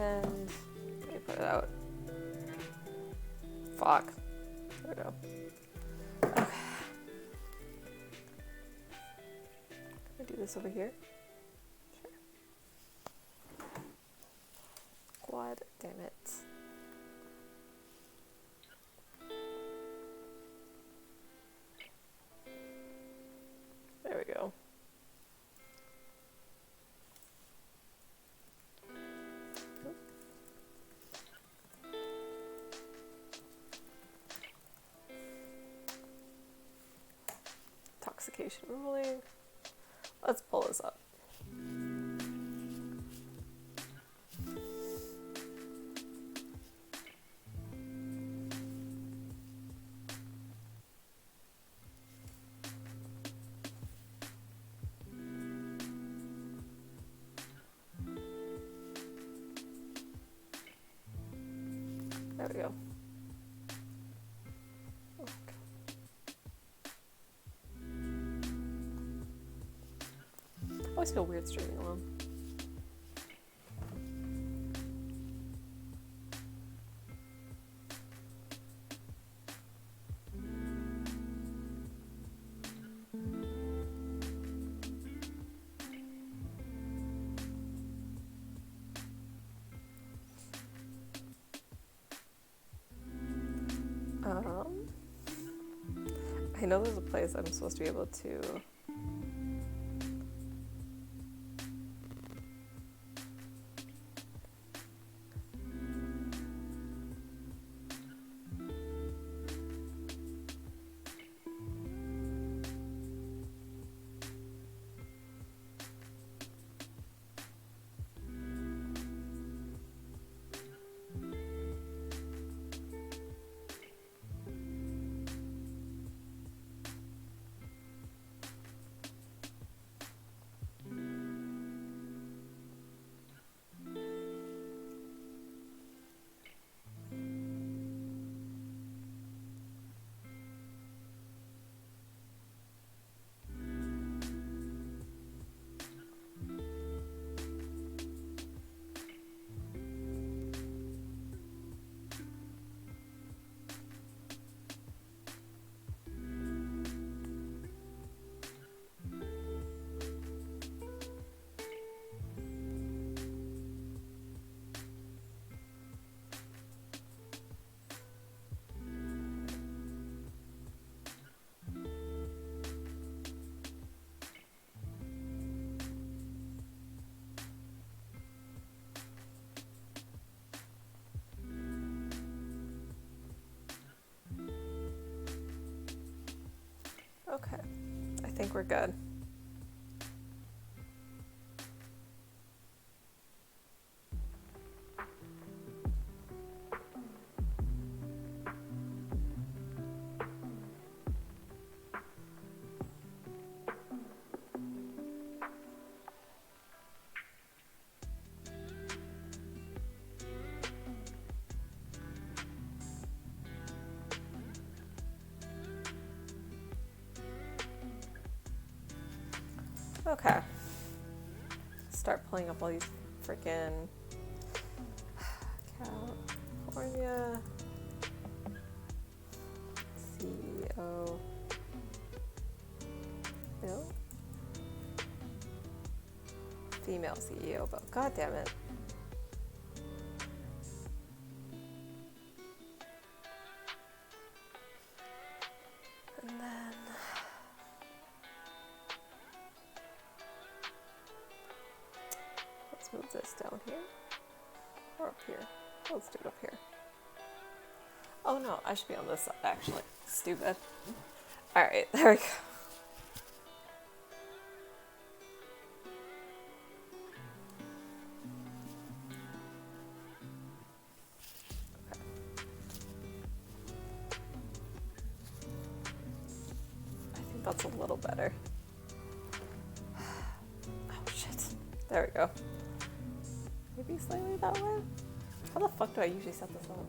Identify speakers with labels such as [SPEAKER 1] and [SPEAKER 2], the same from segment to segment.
[SPEAKER 1] and let me put it out. Fuck. There we go. Okay. Can I do this over here? Sure. God damn it. There we go. Intoxication ruling. Let's pull this up. There we go. Okay. I always feel weird streaming alone. I know there's a place I'm supposed to be able to Okay, I think we're good. Okay. Start pulling up all these freaking California CEO. No. Female CEO, but god damn it. And then let's move this down here. Or up here. Let's do it up here. Oh no, I should be on this side actually. Stupid. Alright, there we go. That's a little better. Oh shit. There we go. Maybe slightly that way? How the fuck do I usually set this up?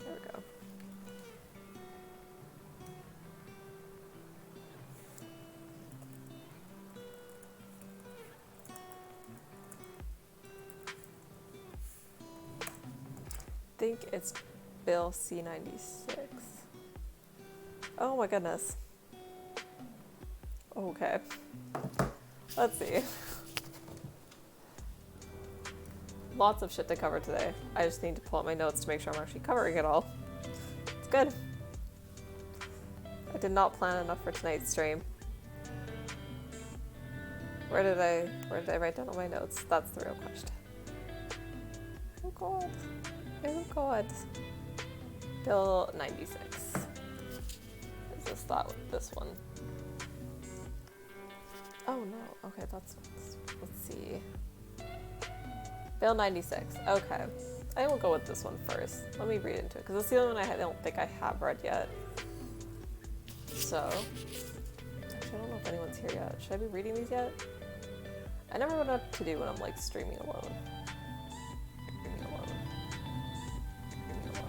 [SPEAKER 1] There we go. think it's Bill C-96. Oh my goodness. Okay. Let's see. Lots of shit to cover today. I just need to pull out my notes to make sure I'm actually covering it all. It's good. I did not plan enough for tonight's stream. Where did I write down all my notes? That's the real question. Oh god. Oh god. Bill 96. Is this that with this one? Oh no. Okay, let's see. Bill 96. Okay. I will go with this one first. Let me read into it, because it's the only one I don't think I have read yet. So, actually, I don't know if anyone's here yet. Should I be reading these yet? I never know what to do when I'm like streaming alone. Streaming alone. Streaming alone.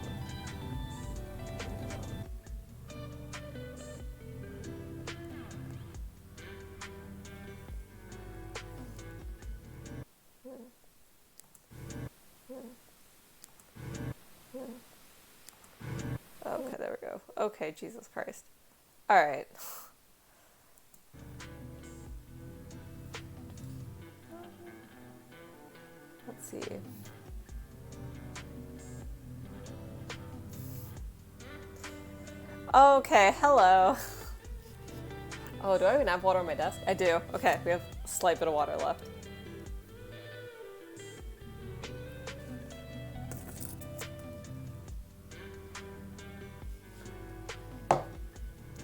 [SPEAKER 1] Okay, there we go. Okay, Jesus Christ. Alright. Let's see. Okay, hello. Oh, do I even have water on my desk? I do. Okay, we have a slight bit of water left.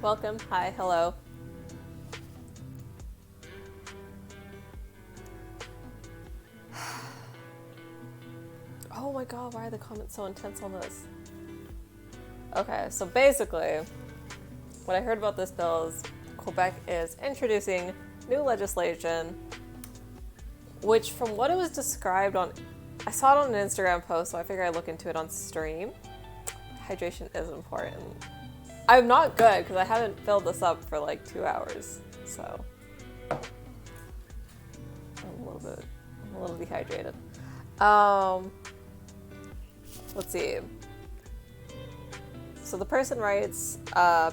[SPEAKER 1] Welcome. Hi. Hello. Oh my god, why are the comments so intense on this? Okay, so basically, what I heard about this bill is Quebec is introducing new legislation, which from what it was described on, I saw it on an Instagram post, so I figured I'd look into it on stream. Hydration is important. I'm not good because I haven't filled this up for like 2 hours, so I'm a little dehydrated. Let's see. So the person writes,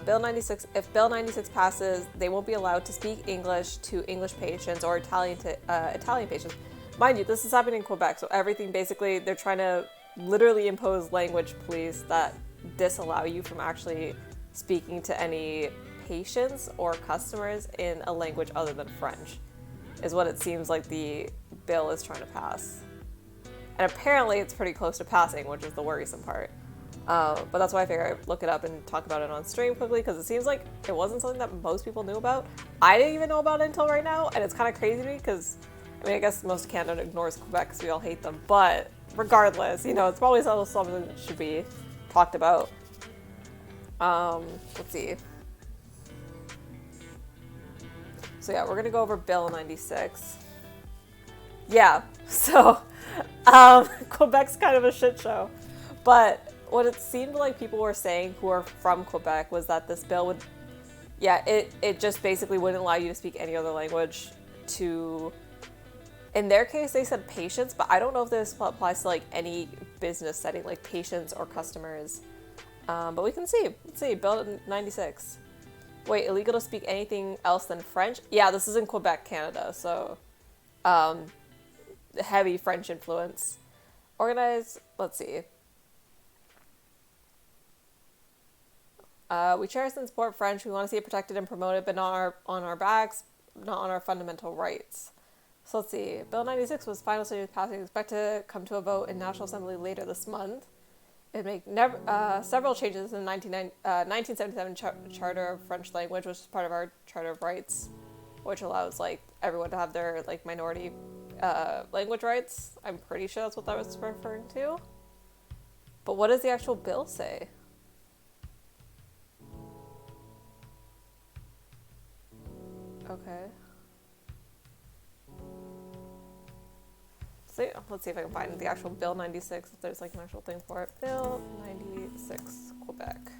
[SPEAKER 1] Bill 96, if Bill 96 passes, they won't be allowed to speak English to English patients or Italian patients. Mind you, this is happening in Quebec, so everything basically, they're trying to literally impose language police that disallow you from actually speaking to any patients or customers in a language other than French, is what it seems like the bill is trying to pass. And apparently it's pretty close to passing, which is the worrisome part. But that's why I figured I'd look it up and talk about it on stream quickly, because it seems like it wasn't something that most people knew about. I didn't even know about it until right now, and it's kind of crazy to me because, I mean, I guess most of Canada ignores Quebec because we all hate them, but regardless, you know, it's probably something that should be talked about. Let's see. So yeah, we're gonna go over Bill 96. Yeah, so, Quebec's kind of a shit show. But what it seemed like people were saying who are from Quebec was that this bill would, yeah, it just basically wouldn't allow you to speak any other language to, in their case, they said patients, but I don't know if this applies to like any business setting, like patients or customers. But we can see. Let's see, Bill 96. Wait, illegal to speak anything else than French? Yeah, this is in Quebec, Canada, so heavy French influence. Organized, let's see. We cherish and support French. We want to see it protected and promoted, but not on our backs, not on our fundamental rights. So let's see. Bill 96 was final stage of passing. Expect to come to a vote in National Assembly later this month. It made several changes in the 1977 Charter of French Language, which is part of our Charter of Rights, which allows like everyone to have their like minority language rights. I'm pretty sure that's what that was referring to. But what does the actual bill say? Okay. So yeah, let's see if I can find the actual Bill 96, if there's like an actual thing for it. Bill 96, Quebec.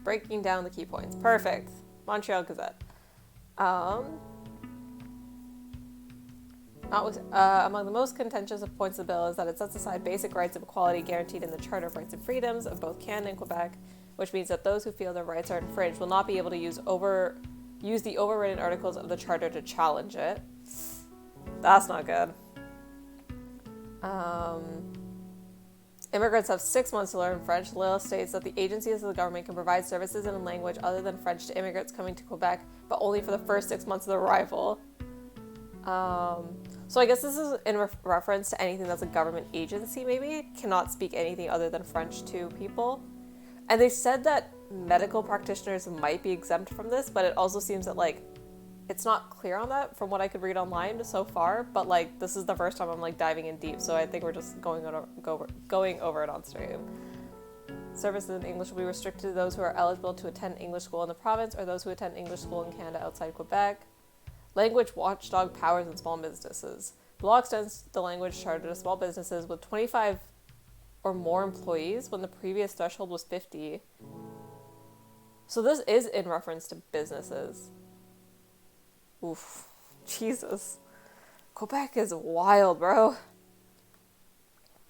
[SPEAKER 1] Breaking down the key points. Perfect. Montreal Gazette. Among the most contentious points of the bill is that it sets aside basic rights of equality guaranteed in the Charter of Rights and Freedoms of both Canada and Quebec, which means that those who feel their rights are infringed will not be able to use the overridden articles of the Charter to challenge it. That's not good. Immigrants have 6 months to learn French. The law states that the agencies of the government can provide services in a language other than French to immigrants coming to Quebec, but only for the first 6 months of their arrival. So I guess this is in reference to anything that's a government agency, maybe, cannot speak anything other than French to people. And they said that medical practitioners might be exempt from this, but it also seems that, like, it's not clear on that from what I could read online so far, but, like, this is the first time I'm, like, diving in deep, so I think we're just going over it on stream. Services in English will be restricted to those who are eligible to attend English school in the province or those who attend English school in Canada outside Quebec. Language watchdog powers in small businesses. The law extends the language charter to small businesses with 25 or more employees when the previous threshold was 50. So this is in reference to businesses. Oof. Jesus. Quebec is wild, bro.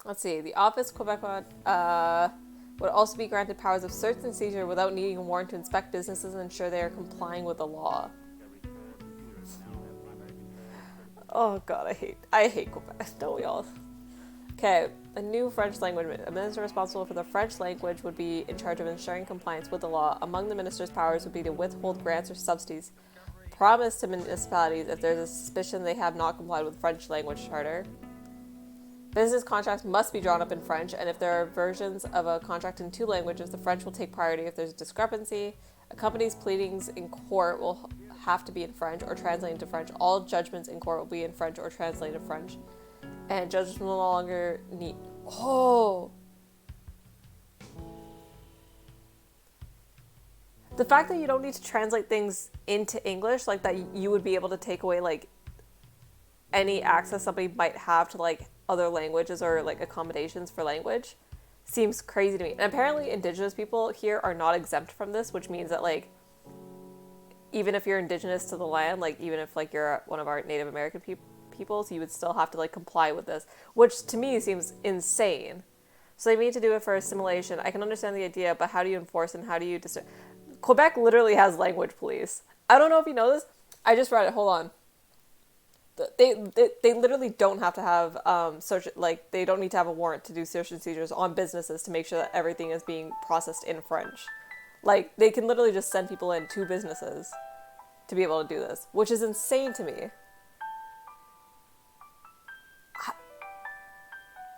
[SPEAKER 1] Let's see. The Office Quebec would also be granted powers of search and seizure without needing a warrant to inspect businesses and ensure they are complying with the law. Oh god, I hate Quebec. Don't we all? Okay, a new French language. A minister responsible for the French language would be in charge of ensuring compliance with the law. Among the minister's powers would be to withhold grants or subsidies promised to municipalities if there's a suspicion they have not complied with French language charter. Business contracts must be drawn up in French, and if there are versions of a contract in 2 languages, the French will take priority if there's a discrepancy. A company's pleadings in court will have to be in French or translated to French. All judgments in court will be in French or translated to French. And judges will no longer need... Oh! The fact that you don't need to translate things into English, like that you would be able to take away, like, any access somebody might have to, like, other languages or, like, accommodations for language seems crazy to me. And apparently Indigenous people here are not exempt from this, which means that, like, even if you're Indigenous to the land, like, even if, like, you're one of our Native American peoples, you would still have to, like, comply with this, which to me seems insane. So they need to do it for assimilation. I can understand the idea, but how do you enforce and how do you... Quebec literally has language police. I don't know if you know this. I just read it. Hold on. They literally don't have to have they don't need to have a warrant to do search and seizures on businesses to make sure that everything is being processed in French. Like, they can literally just send people in to businesses to be able to do this, which is insane to me.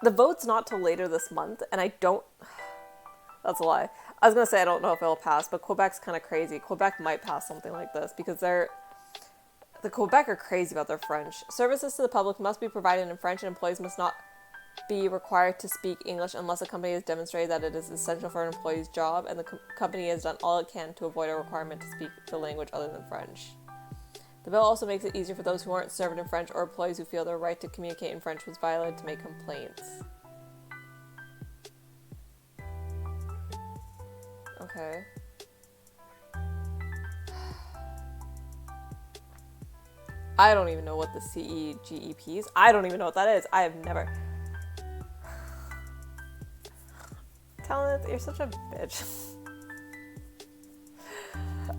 [SPEAKER 1] The vote's not till later this month, and I don't... That's a lie. I was going to say I don't know if it'll pass, but Quebec's kind of crazy. Quebec might pass something like this because the Quebec are crazy about their French. Services to the public must be provided in French, and employees must not be required to speak English unless a company has demonstrated that it is essential for an employee's job and the company has done all it can to avoid a requirement to speak the language other than French. The bill also makes it easier for those who aren't served in French or employees who feel their right to communicate in French was violated to make complaints. Okay. I don't even know what the CEGEP is. I don't even know what that is. I have never... Talent, you're such a bitch.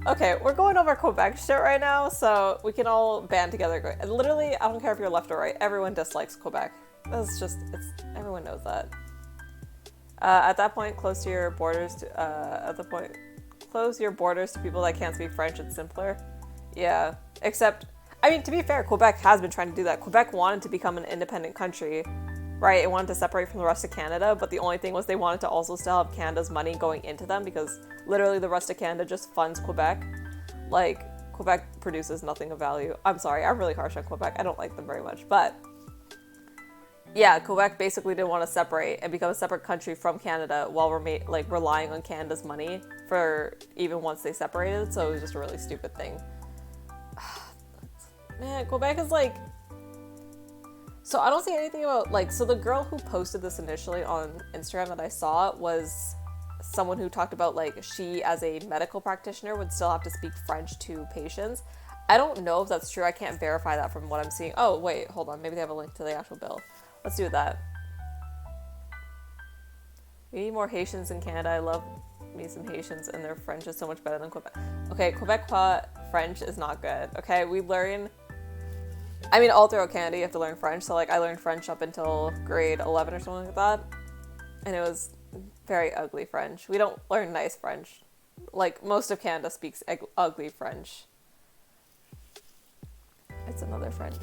[SPEAKER 1] Okay, we're going over Quebec shit right now, so we can all band together. And literally, I don't care if you're left or right. Everyone dislikes Quebec. That's just, everyone knows that. At that point, close your borders to people that can't speak French. It's simpler. Yeah, except, I mean, to be fair, Quebec has been trying to do that. Quebec wanted to become an independent country, right? It wanted to separate from the rest of Canada, but the only thing was they wanted to also still have Canada's money going into them because literally the rest of Canada just funds Quebec. Like, Quebec produces nothing of value. I'm sorry, I'm really harsh on Quebec. I don't like them very much, but yeah, Quebec basically didn't want to separate and become a separate country from Canada while we're relying on Canada's money for even once they separated, so it was just a really stupid thing. Man, Quebec is like... So I don't see anything about, like, so the girl who posted this initially on Instagram that I saw was someone who talked about, like, she as a medical practitioner would still have to speak French to patients. I don't know if that's true. I can't verify that from what I'm seeing. Oh, wait, hold on. Maybe they have a link to the actual bill. Let's do that. We need more Haitians in Canada. I love me some Haitians, and their French is so much better than Quebec. Okay, Quebecois French is not good. Okay, we learn... I mean, all throughout Canada, you have to learn French. So, like, I learned French up until grade 11 or something like that. And it was very ugly French. We don't learn nice French. Like, most of Canada speaks ugly French. It's another French.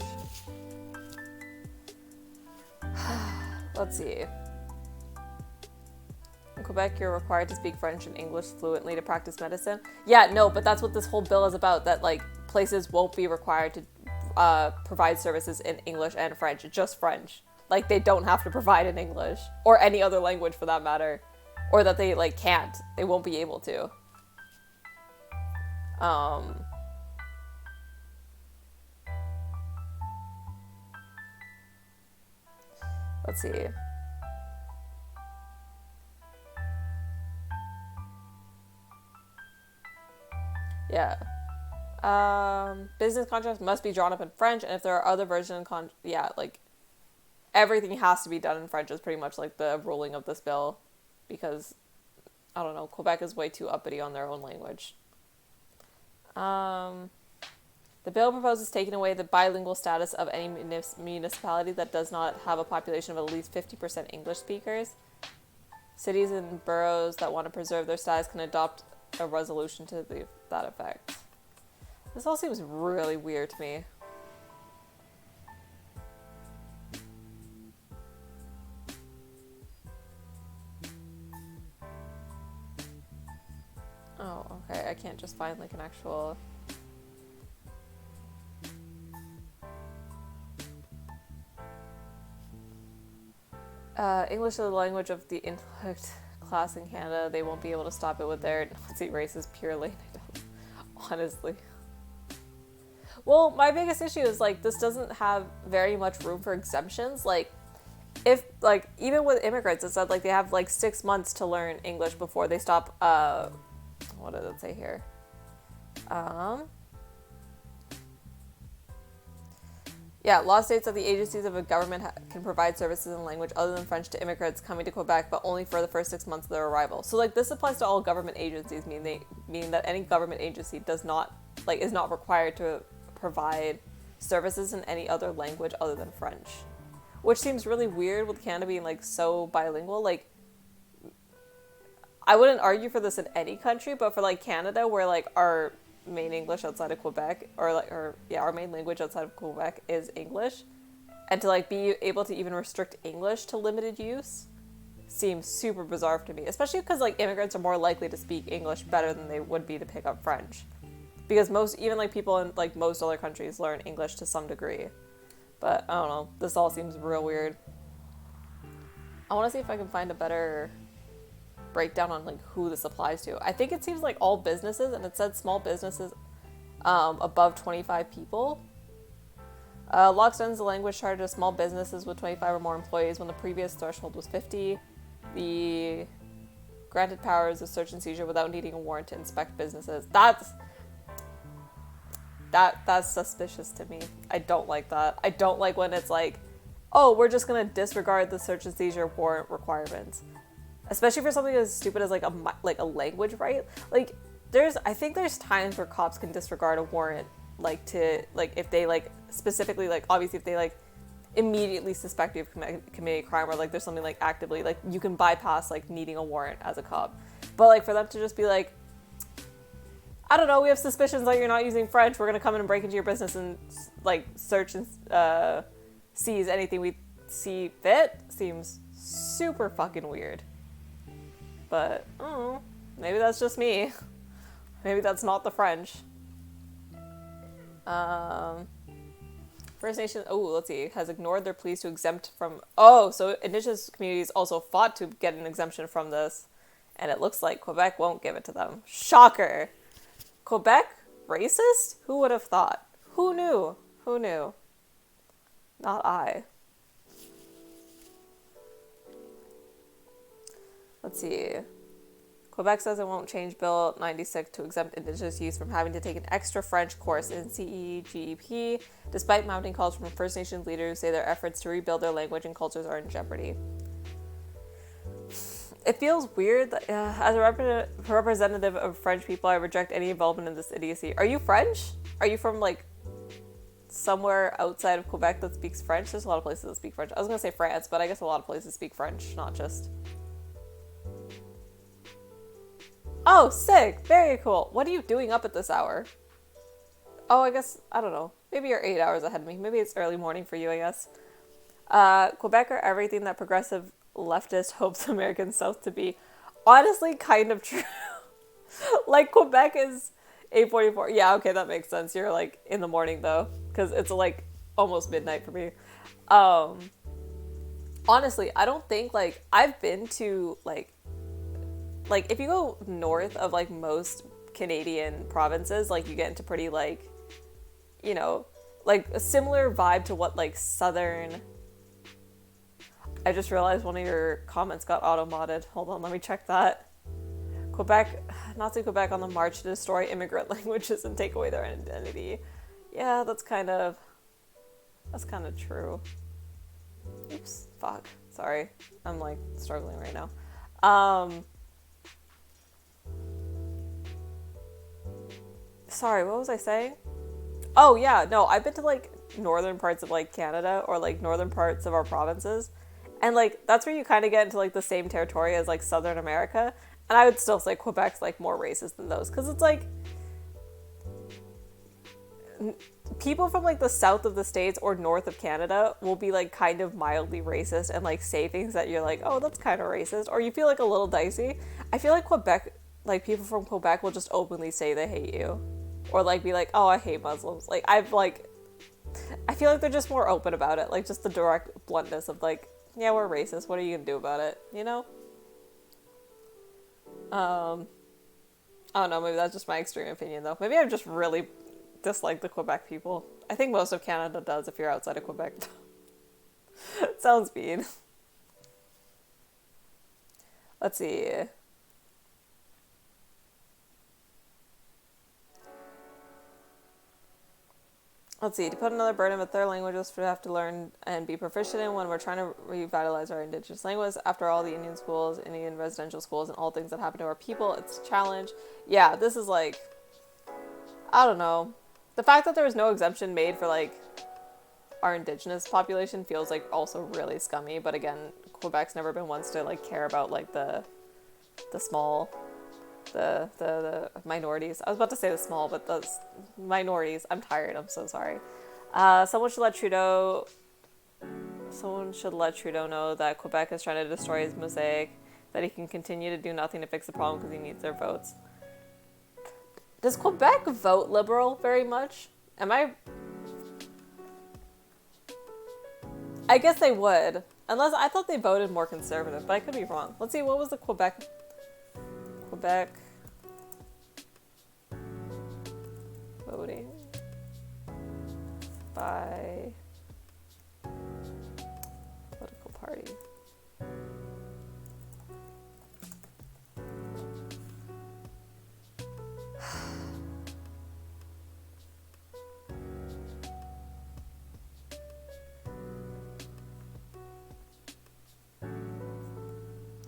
[SPEAKER 1] Let's see. In Quebec, you're required to speak French and English fluently to practice medicine. Yeah, no, but that's what this whole bill is about, that, like, places won't be required to provide services in English and French, just French. Like, they don't have to provide in English, or any other language for that matter. Or that they, like, can't. They won't be able to. Let's see. Yeah. Business contracts must be drawn up in French, and if there are other versions yeah, like, everything has to be done in French is pretty much, like, the ruling of this bill, because, I don't know, Quebec is way too uppity on their own language. The bill proposes taking away the bilingual status of any municipality that does not have a population of at least 50% English speakers. Cities and boroughs that want to preserve their status can adopt a resolution to that effect. This all seems really weird to me. Oh, okay. I can't just find, like, an actual... English is the language of the intellect class in Canada. They won't be able to stop it with their Nazi racist pure lane. Honestly. Well, my biggest issue is, like, this doesn't have very much room for exemptions. Like, if, like, even with immigrants, it said, like, they have, like, 6 months to learn English before they stop, what did it say here? Yeah, law states that the agencies of a government can provide services in language other than French to immigrants coming to Quebec, but only for the first 6 months of their arrival. So, like, this applies to all government agencies, meaning that any government agency does not, like, is not required to provide services in any other language other than French. Which seems really weird with Canada being, like, so bilingual. Like, I wouldn't argue for this in any country, but for, like, Canada, where, like, our main English outside of Quebec, our main language outside of Quebec is English, and to, like, be able to even restrict English to limited use seems super bizarre to me, especially because, like, immigrants are more likely to speak English better than they would be to pick up French, because even, like, people in, like, most other countries learn English to some degree. But I don't know, this all seems real weird. I want to see if I can find a better breakdown on, like, who this applies to. I think it seems like all businesses, and it said small businesses above 25 people. Law extends the language charter to small businesses with 25 or more employees when the previous threshold was 50. The granted powers of search and seizure without needing a warrant to inspect businesses. That's suspicious to me. I don't like that. I don't like when it's like, oh, we're just gonna disregard the search and seizure warrant requirements. Especially for something as stupid as, like, a language right. Like, I think there's times where cops can disregard a warrant, like, to, like, if they, like, specifically, like, obviously if they, like, immediately suspect you of committing a crime, or, like, there's something, like, actively, like, you can bypass, like, needing a warrant as a cop. But, like, for them to just be like, I don't know, we have suspicions that you're not using French, we're gonna come in and break into your business and, like, search and seize anything we see fit, seems super fucking weird. But, oh, maybe that's just me. Maybe that's not the French. First Nation, let's see, has ignored their pleas to exempt from... Oh, so Indigenous communities also fought to get an exemption from this. And it looks like Quebec won't give it to them. Shocker! Quebec? Racist? Who would have thought? Who knew? Who knew? Not I. Let's see. Quebec says it won't change Bill 96 to exempt Indigenous youth from having to take an extra French course in CEGEP, despite mounting calls from First Nations leaders who say their efforts to rebuild their language and cultures are in jeopardy. It feels weird that, as a representative of French people, I reject any involvement in this idiocy. Are you French? Are you from, like, somewhere outside of Quebec that speaks French? There's a lot of places that speak French. I was going to say France, but I guess a lot of places speak French, not just... Oh, sick! Very cool. What are you doing up at this hour? Oh, I guess, I don't know. Maybe you're 8 hours ahead of me. Maybe it's early morning for you, I guess. Quebec are everything that progressive leftist hopes American South to be. Honestly, kind of true. Like, Quebec is 8:44. Yeah, okay, that makes sense. You're, like, in the morning, though. Because it's, like, almost midnight for me. Honestly, I don't think, like, I've been to, like, if you go north of, like, most Canadian provinces, like, you get into pretty, like, you know, like, a similar vibe to what, like, southern... I just realized one of your comments got auto-modded. Hold on, let me check that. Quebec, Nazi Quebec on the march to destroy immigrant languages and take away their identity. Yeah, that's kind of true. Oops, fuck. Sorry. I'm, like, struggling right now. Sorry, what was I saying? Oh, yeah, no, I've been to, like, northern parts of, like, Canada, or, like, northern parts of our provinces, and, like, that's where you kind of get into, like, the same territory as, like, Southern America, and I would still say Quebec's, like, more racist than those, because it's, like, people from, like, the south of the States or north of Canada will be, like, kind of mildly racist and, like, say things that you're like, oh, that's kind of racist, or you feel, like, a little dicey. I feel like Quebec, like, people from Quebec will just openly say they hate you. Or, like, be like, oh, I hate Muslims. Like, I feel like they're just more open about it. Like, just the direct bluntness of, like, yeah, we're racist. What are you gonna do about it? You know? I don't know. Maybe that's just my extreme opinion, though. Maybe I just really dislike the Quebec people. I think most of Canada does if you're outside of Quebec. Sounds mean. Let's see. Let's see, to put another burden of a third language is to have to learn and be proficient in when we're trying to revitalize our indigenous language. After all, the Indian schools, Indian residential schools, and all things that happen to our people, it's a challenge. Yeah, this is like, I don't know. The fact that there was no exemption made for, like, our indigenous population feels, like, also really scummy. But again, Quebec's never been ones to, like, care about, like, the small... the minorities. I was about to say the small, but the minorities. I'm tired. I'm so sorry. Someone should let Trudeau know that Quebec is trying to destroy his mosaic, that he can continue to do nothing to fix the problem because he needs their votes. Does Quebec vote Liberal very much? I guess they would. Unless, I thought they voted more conservative, but I could be wrong. Let's see, what was the Quebec voting by political party.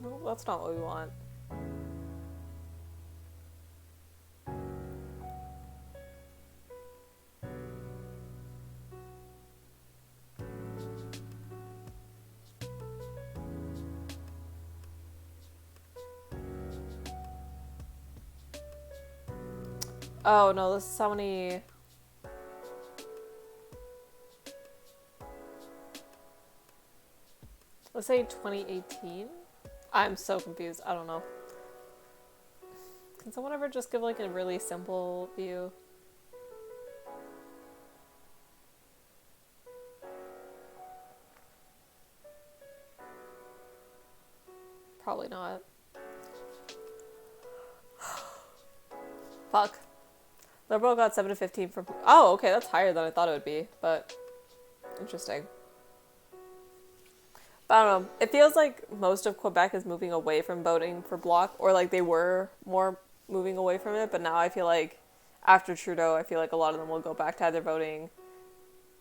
[SPEAKER 1] No, that's not what we want. Oh no, this is how many... Let's say 2018? I'm so confused. I don't know. Can someone ever just give, like, a really simple view? Probably not. Fuck. Liberal got 7 to 15 from... Oh, okay, that's higher than I thought it would be, but... Interesting. But I don't know. It feels like most of Quebec is moving away from voting for Bloc, or like they were more moving away from it. But now I feel like after Trudeau, I feel like a lot of them will go back to either voting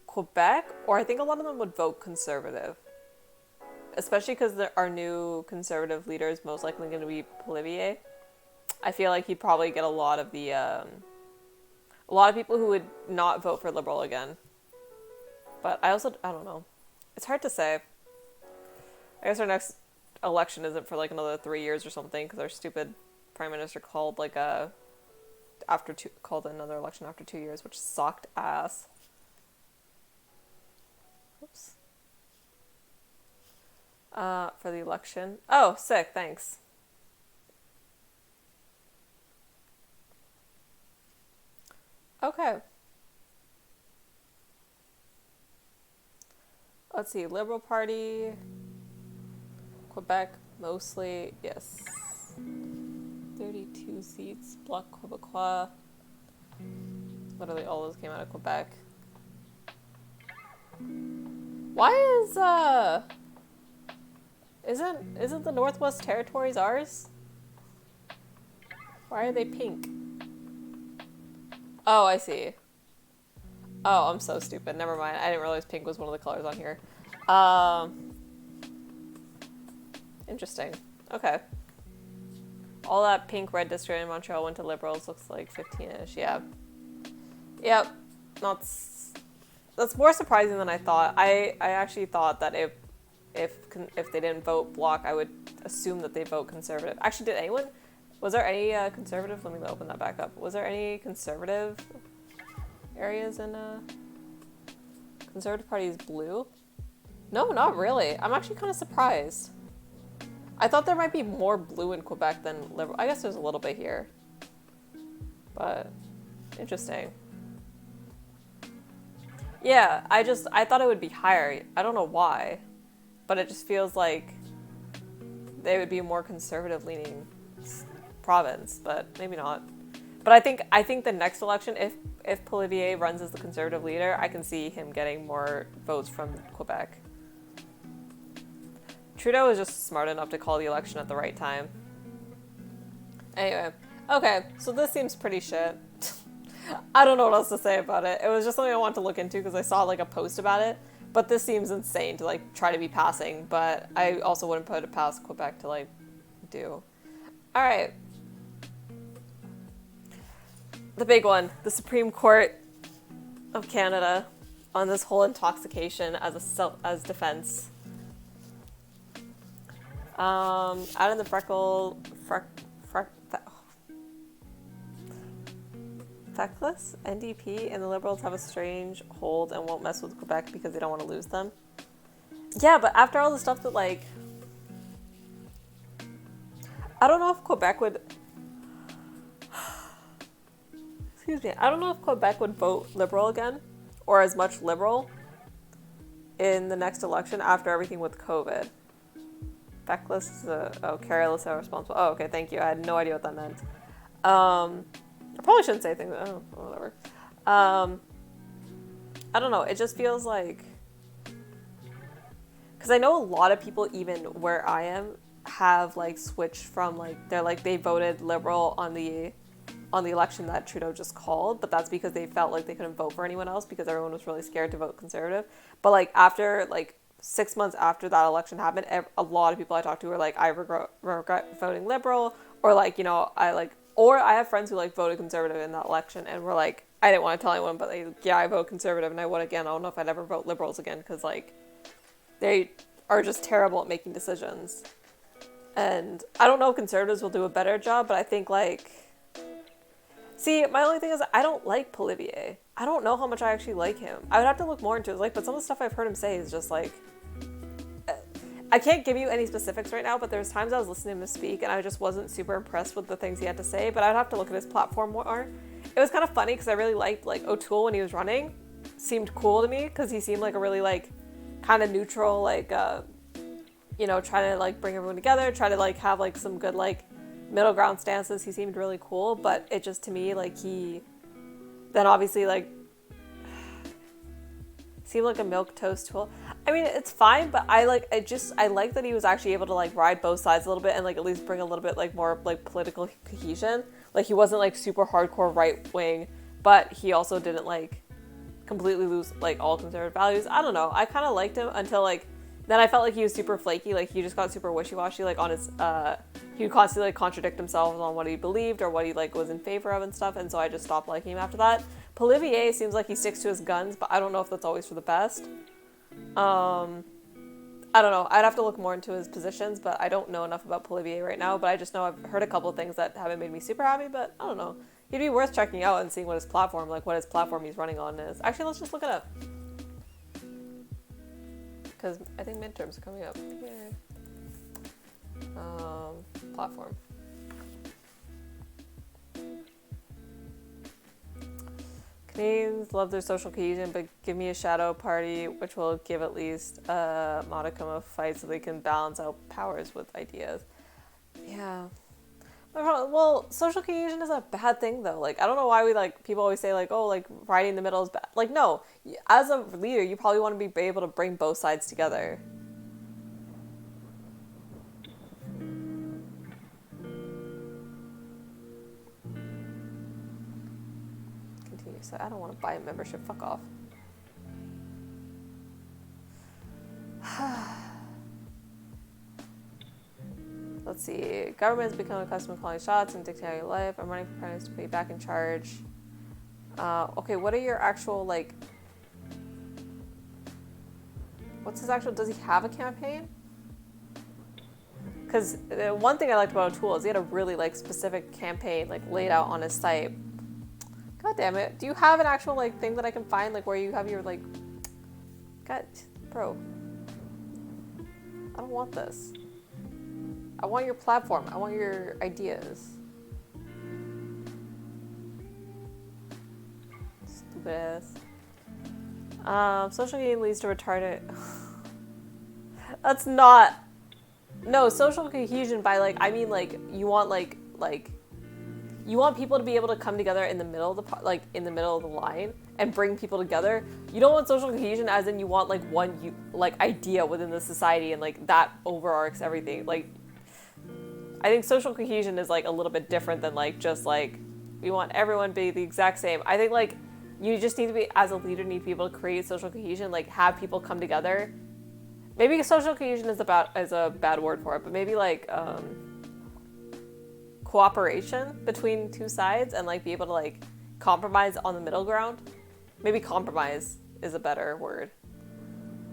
[SPEAKER 1] Quebec, or I think a lot of them would vote Conservative. Especially because our new Conservative leader is most likely going to be Poilievre. I feel like he'd probably get a lot of a lot of people who would not vote for Liberal again. But I don't know. It's hard to say. I guess our next election isn't for like another 3 years or something, because our stupid prime minister called called another election after 2 years, which sucked ass. Oops. For the election. Oh, sick, thanks. Okay. Let's see, Liberal Party, Quebec, mostly, yes. 32 seats, Bloc Québécois. Literally all those came out of Quebec. Why isn't the Northwest Territories ours? Why are they pink? Oh, I see. Oh, I'm so stupid. Never mind. I didn't realize pink was one of the colors on here. Interesting. Okay. All that pink red district in Montreal went to Liberals. Looks like 15-ish. Yeah. Yep. That's more surprising than I thought. I actually thought that if they didn't vote Bloc, I would assume that they vote Conservative. Actually, was there any Conservative? Let me open that back up. Was there any Conservative areas in Conservative Party is blue? No, not really. I'm actually kind of surprised. I thought there might be more blue in Quebec than Liberal. I guess there's a little bit here. But interesting. Yeah, I thought it would be higher. I don't know why, but it just feels like they would be a more conservative leaning province, but maybe not. But I think the next election, if Poilievre runs as the conservative leader, I can see him getting more votes from Quebec. Trudeau was just smart enough to call the election at the right time. Anyway, okay, so this seems pretty shit. I don't know what else to say about it. It was just something I wanted to look into because I saw like a post about it. But this seems insane to like try to be passing. But I also wouldn't put it past Quebec to like do. All right. The big one, the Supreme Court of Canada on this whole intoxication as defense. Adam the Feckless, NDP, and the Liberals have a strange hold and won't mess with Quebec because they don't want to lose them. Yeah, but after all the stuff that, like... I don't know if Quebec would... Excuse me. I don't know if Quebec would vote Liberal again, or as much Liberal, in the next election after everything with COVID. Feckless is careless, irresponsible. Oh, okay, thank you. I had no idea what that meant. I probably shouldn't say things. Oh, whatever. I don't know. It just feels like... Because I know a lot of people, even where I am, have, like, switched from, like... They voted Liberal on the election that Trudeau just called, but that's because they felt like they couldn't vote for anyone else because everyone was really scared to vote Conservative. But, like, after, like... 6 months after that election happened, a lot of people I talked to were like, I regret voting Liberal, or like, you know, or I have friends who like voted Conservative in that election and were like, I didn't want to tell anyone, but like, yeah, I vote Conservative and I would again. I don't know if I'd ever vote Liberals again because like, they are just terrible at making decisions. And I don't know if Conservatives will do a better job, but I think like, see, my only thing is I don't like Poilievre. I don't know how much I actually like him. I would have to look more into it, like, but some of the stuff I've heard him say is just like, I can't give you any specifics right now, but there's times I was listening to him speak and I just wasn't super impressed with the things he had to say, but I'd have to look at his platform more. It was kind of funny because I really liked like O'Toole when he was running. Seemed cool to me because he seemed like a really like kind of neutral, like, you know, trying to like bring everyone together, try to like have like some good like middle ground stances. He seemed really cool, but it just to me like then obviously like Seemed like a milquetoast tool. I mean, it's fine, but I like that he was actually able to like ride both sides a little bit and like at least bring a little bit like more like political cohesion. Like he wasn't like super hardcore right wing, but he also didn't like completely lose like all conservative values. I don't know. I kind of liked him until like then I felt like he was super flaky. Like he just got super wishy-washy like on his he would constantly like contradict himself on what he believed or what he like was in favor of and stuff, and so I just stopped liking him after that. Polivier seems like he sticks to his guns, but I don't know if that's always for the best. I don't know. I'd have to look more into his positions, but I don't know enough about Polivier right now. But I just know I've heard a couple of things that haven't made me super happy, but I don't know. He'd be worth checking out and seeing what his platform he's running on is. Actually, let's just look it up. Because I think midterms are coming up. Yay. Platform. Canadians love their social cohesion, but give me a shadow party, which will give at least a modicum of fight so they can balance out powers with ideas. Yeah. Well, social cohesion is a bad thing, though. Like, I don't know why people always say, like, oh, like, riding in the middle is bad. Like, no. As a leader, you probably want to be able to bring both sides together. So I don't want to buy a membership. Fuck off. Let's see. Government has become accustomed to calling shots and dictating your life. I'm running for president to put you back in charge. Okay, what are your actual, like... What's his actual... Does he have a campaign? Because one thing I liked about O'Toole is he had a really, like, specific campaign, like, laid out on his site. God damn it. Do you have an actual, like, thing that I can find, like, where you have your, like... God, bro. I don't want this. I want your platform. I want your ideas. Stupid ass. Social gain leads to retarded... That's not... No, social cohesion by, like, I mean, like, you want, like... You want people to be able to come together in the middle of the in the middle of the line and bring people together. You don't want social cohesion as in you want like one idea within the society and like that overarches everything. Like I think social cohesion is like a little bit different than like just like we want everyone to be the exact same. I think like you just need to be as a leader need to be able to create social cohesion, like have people come together. Maybe social cohesion is a bad word for it, but maybe like cooperation between two sides and like be able to like compromise on the middle ground. Maybe compromise is a better word.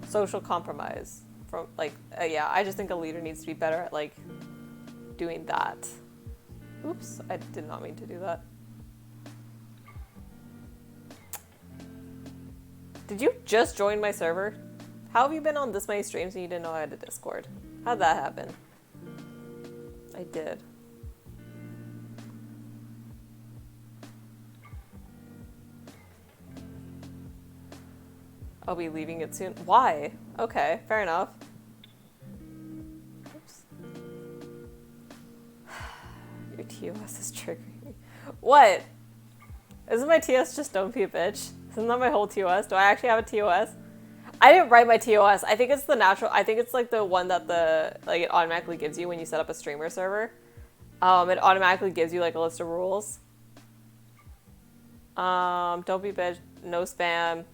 [SPEAKER 1] Social compromise from like yeah, I just think a leader needs to be better at like doing that. Oops, I did not mean to do that. Did you just join my server? How have you been on this many streams and you didn't know I had a Discord? How'd that happen? I did. I'll be leaving it soon. Why? Okay, fair enough. Oops. Your TOS is triggering me. What? Isn't my TOS just don't be a bitch? Isn't that my whole TOS? Do I actually have a TOS? I didn't write my TOS. I think it's the natural. I think it's like the one that it automatically gives you when you set up a streamer server. It automatically gives you like a list of rules. Don't be bitch. No spam.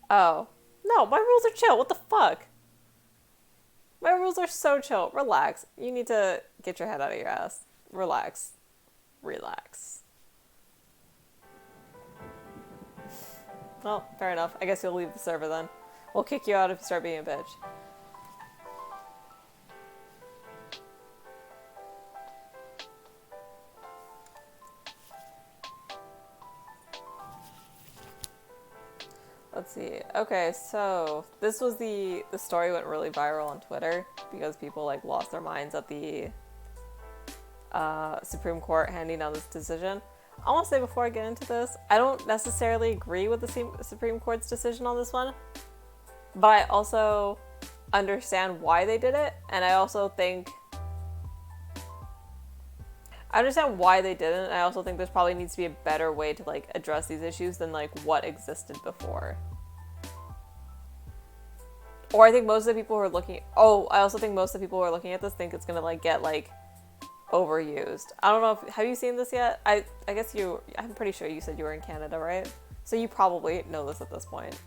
[SPEAKER 1] Oh. No, my rules are chill. What the fuck? My rules are so chill. Relax. You need to get your head out of your ass. Relax. Relax. Well, fair enough. I guess you'll leave the server then. We'll kick you out if you start being a bitch. Let's see. Okay, so this was the story went really viral on Twitter because people like lost their minds at the Supreme Court handing down this decision. I want to say before I get into this, I don't necessarily agree with the Supreme Court's decision on this one, but I also understand why they did it, and I also think I understand why they didn't. I also think there's probably needs to be a better way to like address these issues than like what existed before. Or I think most of the people who are looking, I also think most of the people who are looking at this think it's gonna like get like overused. I don't know if, have you seen this yet? I guess I'm pretty sure you said you were in Canada, right? So you probably know this at this point.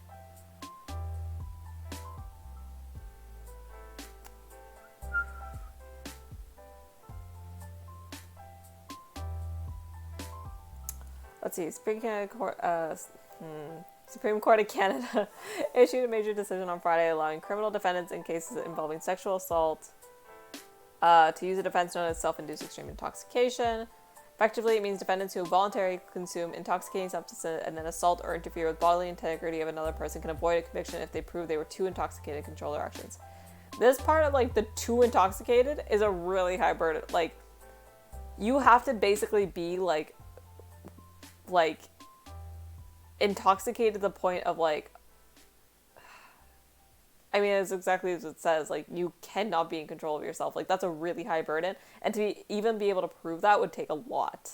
[SPEAKER 1] Let's see, Supreme Court of Canada issued a major decision on Friday allowing criminal defendants in cases involving sexual assault to use a defense known as self-induced extreme intoxication. Effectively, it means defendants who voluntarily consume intoxicating substances and then assault or interfere with bodily integrity of another person can avoid a conviction if they prove they were too intoxicated to control their actions. This part of like the too intoxicated is a really high burden. Like, you have to basically be like intoxicated to the point of like, I mean, it's exactly as it says, like, you cannot be in control of yourself. Like, that's a really high burden, and to even be able to prove that would take a lot.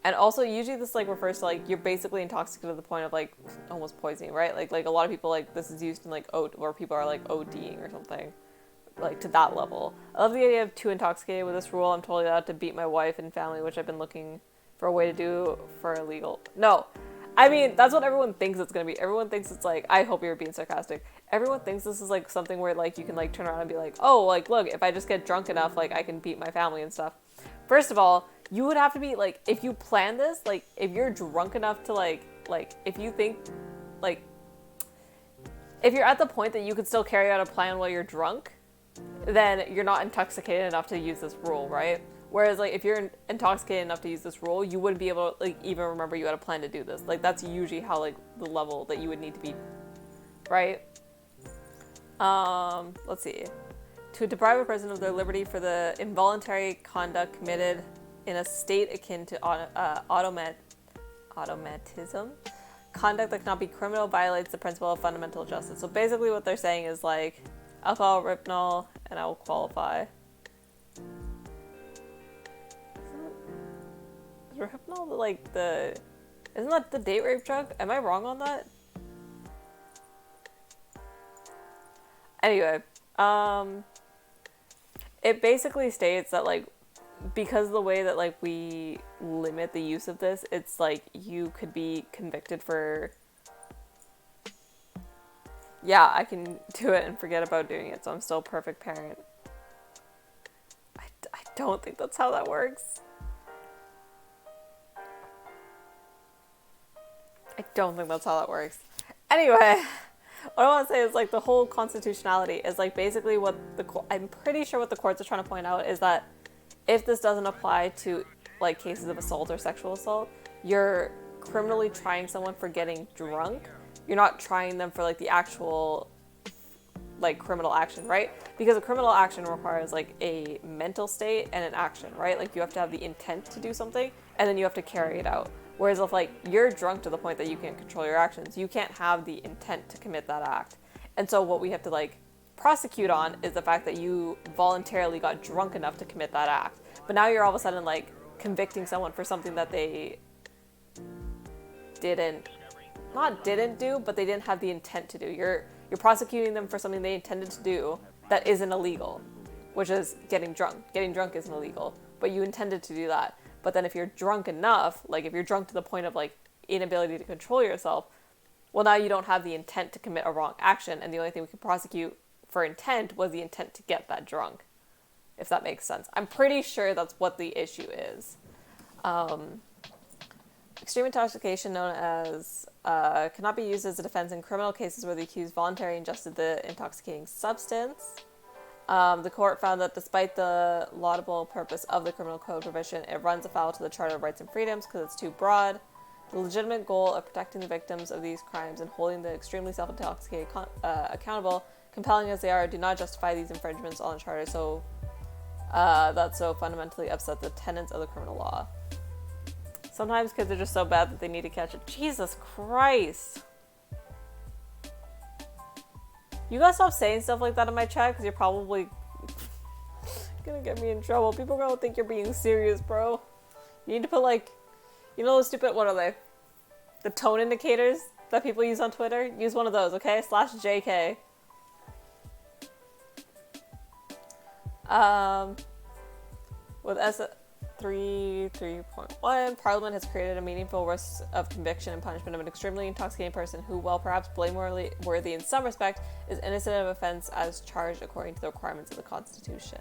[SPEAKER 1] And also, usually this like refers to like you're basically intoxicated to the point of like almost poisoning, right? Like a lot of people, like, this is used in like where people are like ODing or something, like to that level. I love the idea of too intoxicated. With this rule, I'm totally allowed to beat my wife and family, which I've been looking for a way to do for illegal. No, I mean, that's what everyone thinks it's gonna be. Everyone thinks it's like, I hope you're being sarcastic. Everyone thinks this is like something where like you can like turn around and be like, oh, like, look, if I just get drunk enough, like I can beat my family and stuff. First of all, you would have to be like, if you plan this, like if you're drunk enough to like if you think like, if you're at the point that you could still carry out a plan while you're drunk, then you're not intoxicated enough to use this rule, right? Whereas, like, if you're intoxicated enough to use this rule, you wouldn't be able to, like, even remember you had a plan to do this. Like, that's usually how, like, the level that you would need to be, right? Let's see. To deprive a person of their liberty for the involuntary conduct committed in a state akin to automatism, conduct that cannot be criminal violates the principle of fundamental justice. So basically what they're saying is, like, alcohol, Ripnol, and I will qualify. Is Rohypnol like isn't that the date rape drug? Am I wrong on that? Anyway, it basically states that like, because of the way that like we limit the use of this, it's like you could be convicted for, yeah, I can do it and forget about doing it, so I'm still a perfect parent. I don't think that's how that works. I don't think that's how that works. Anyway, what I want to say is like the whole constitutionality is like basically what I'm pretty sure what the courts are trying to point out is that if this doesn't apply to like cases of assault or sexual assault, you're criminally trying someone for getting drunk. You're not trying them for like the actual like criminal action, right? Because a criminal action requires like a mental state and an action, right? Like you have to have the intent to do something and then you have to carry it out. Whereas if like you're drunk to the point that you can't control your actions, you can't have the intent to commit that act. And so what we have to like prosecute on is the fact that you voluntarily got drunk enough to commit that act. But now you're all of a sudden like convicting someone for something that they didn't do, but they didn't have the intent to do. You're prosecuting them for something they intended to do that isn't illegal, which is getting drunk. Getting drunk isn't illegal, but you intended to do that. But then if you're drunk enough, like if you're drunk to the point of like inability to control yourself, well, now you don't have the intent to commit a wrong action, and the only thing we could prosecute for intent was the intent to get that drunk, if that makes sense. I'm pretty sure that's what the issue is. Extreme intoxication, known as, cannot be used as a defense in criminal cases where the accused voluntarily ingested the intoxicating substance. The court found that despite the laudable purpose of the criminal code provision, it runs afoul to the Charter of Rights and Freedoms because it's too broad. The legitimate goal of protecting the victims of these crimes and holding the extremely self-intoxicated accountable, compelling as they are, do not justify these infringements on the Charter, so that so fundamentally upset the tenets of the criminal law. Sometimes kids are just so bad that they need to catch it. Jesus Christ. You gotta stop saying stuff like that in my chat because you're probably You're gonna get me in trouble. People are gonna think you're being serious, bro. You need to put like, you know those stupid, what are they? The tone indicators that people use on Twitter? Use one of those, okay? /JK. With S3.1, Parliament has created a meaningful risk of conviction and punishment of an extremely intoxicating person who, while perhaps blameworthy in some respect, is innocent of offense as charged according to the requirements of the Constitution.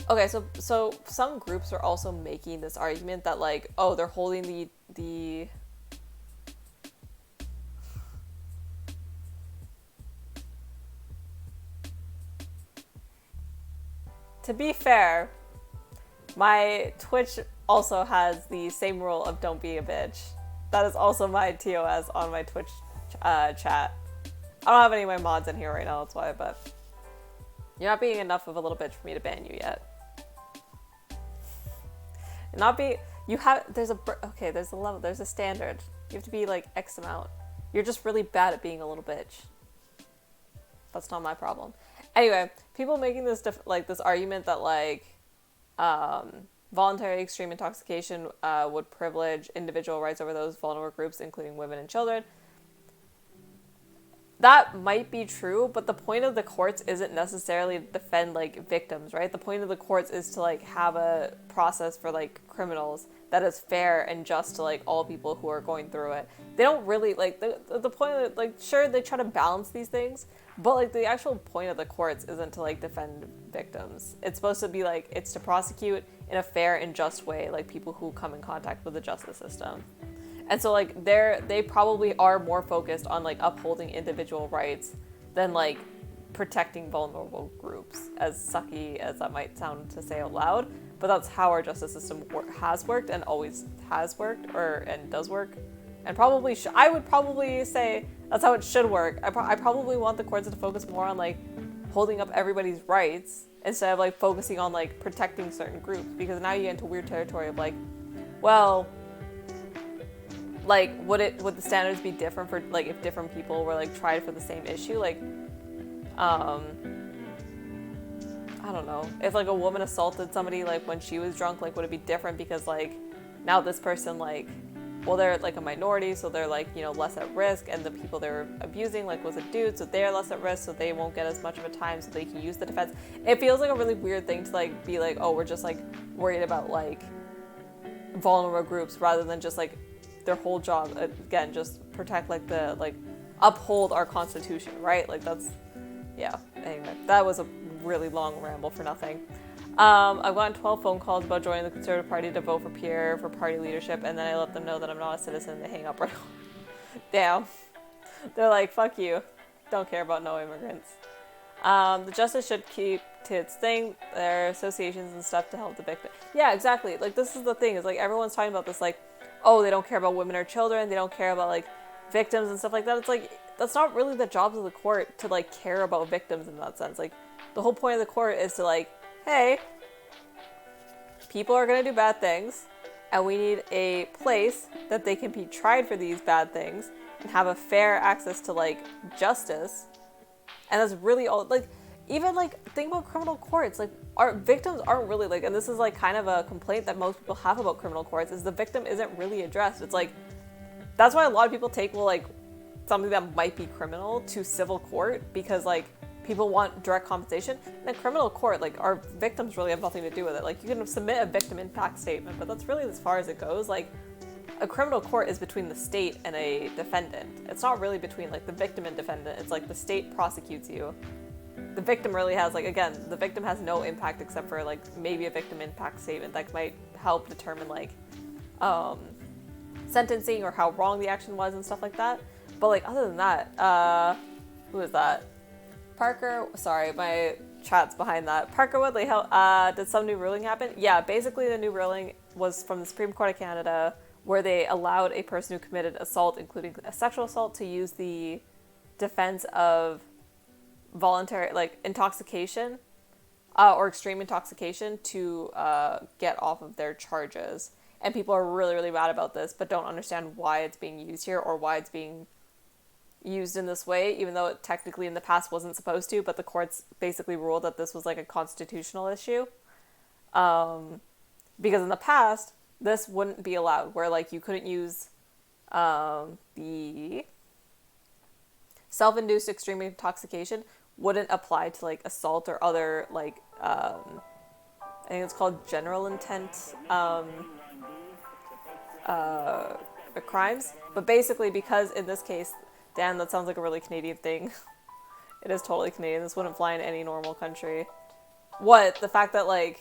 [SPEAKER 1] Okay, so some groups are also making this argument that like, oh, they're holding the To be fair, my Twitch also has the same rule of don't be a bitch. That is also my TOS on my Twitch chat. I don't have any of my mods in here right now, that's why, but you're not being enough of a little bitch for me to ban you yet. There's a level, there's a standard. You have to be like X amount. You're just really bad at being a little bitch. That's not my problem. Anyway, people making this this argument that like voluntary extreme intoxication would privilege individual rights over those vulnerable groups, including women and children. That might be true, but the point of the courts isn't necessarily to defend like victims, right? The point of the courts is to like have a process for like criminals that is fair and just to like all people who are going through it. They don't really like the point of it, like sure they try to balance these things, but like the actual point of the courts isn't to like defend victims. It's supposed to be like it's to prosecute in a fair and just way like people who come in contact with the justice system. And so like they probably are more focused on like upholding individual rights than like protecting vulnerable groups, as sucky as that might sound to say out loud, but that's how our justice system has worked and always has worked and does work, and probably I would probably say that's how it should work. I probably want the courts to focus more on like holding up everybody's rights instead of like focusing on like protecting certain groups, because now you get into weird territory of like, well, like would the standards be different for like if different people were like tried for the same issue? Like I don't know, if like a woman assaulted somebody like when she was drunk, like would it be different because like now this person like, well, they're like a minority, so they're like, you know, less at risk, and the people they were abusing like was a dude, so they're less at risk, so they won't get as much of a time, so they can use the defense. It feels like a really weird thing to like be like, oh, we're just like worried about like vulnerable groups rather than just like their whole job, again, just protect like the like uphold our Constitution, right? Like that's, yeah. Anyway, that was a really long ramble for nothing. I've gotten 12 phone calls about joining the Conservative Party to vote for Pierre for party leadership, and then I let them know that I'm not a citizen and they hang up right now. Damn. They're like, fuck you. Don't care about no immigrants. The justice should keep to its thing, their associations and stuff to help the victim. Yeah, exactly. Like, this is the thing, is like everyone's talking about this, like, oh, they don't care about women or children, they don't care about like victims and stuff like that. It's like, that's not really the jobs of the court to like care about victims in that sense. Like, the whole point of the court is to like, hey, people are going to do bad things, and we need a place that they can be tried for these bad things and have a fair access to like justice. And that's really all, like, even like think about criminal courts, like our victims aren't really like, and this is like kind of a complaint that most people have about criminal courts, is the victim isn't really addressed. It's like, that's why a lot of people take, well, like something that might be criminal to civil court, because like people want direct compensation. In a criminal court, like our victims really have nothing to do with it. Like you can submit a victim impact statement, but that's really as far as it goes. Like a criminal court is between the state and a defendant. It's not really between like the victim and defendant. It's like the state prosecutes you. The victim really has, like, again, the victim has no impact except for like maybe a victim impact statement that might help determine like sentencing or how wrong the action was and stuff like that. But like other than that, who is that? Parker, sorry, my chat's behind that. Parker Woodley, did some new ruling happen? Yeah, basically the new ruling was from the Supreme Court of Canada, where they allowed a person who committed assault, including a sexual assault, to use the defense of voluntary, like, intoxication or extreme intoxication to get off of their charges. And people are really, really mad about this, but don't understand why it's being used here or why it's being used in this way, even though it technically in the past wasn't supposed to, but the courts basically ruled that this was like a constitutional issue. Because in the past, this wouldn't be allowed, where like you couldn't use the self-induced extreme intoxication wouldn't apply to like assault or other like I think it's called general intent crimes. But basically, because in this case, damn, that sounds like a really Canadian thing. It is totally Canadian. This wouldn't fly in any normal country. What? The fact that like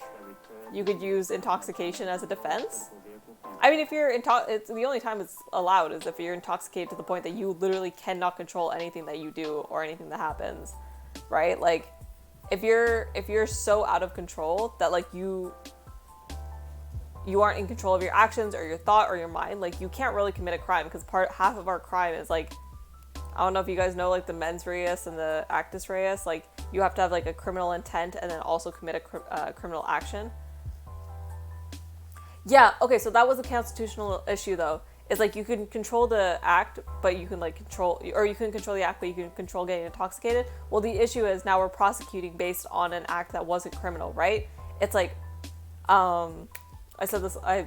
[SPEAKER 1] you could use intoxication as a defense? I mean, if you're it's the only time it's allowed is if you're intoxicated to the point that you literally cannot control anything that you do or anything that happens, right? Like, if you're so out of control that like you aren't in control of your actions or your thought or your mind, like you can't really commit a crime, because half of our crime is like, I don't know if you guys know like the mens reus and the actus reus, like you have to have like a criminal intent and then also commit a criminal action. Yeah, okay, so that was a constitutional issue though. It's like you can control the act, but you can like control, or you can control the act, but you can control getting intoxicated. Well, the issue is now we're prosecuting based on an act that wasn't criminal, right? It's like, I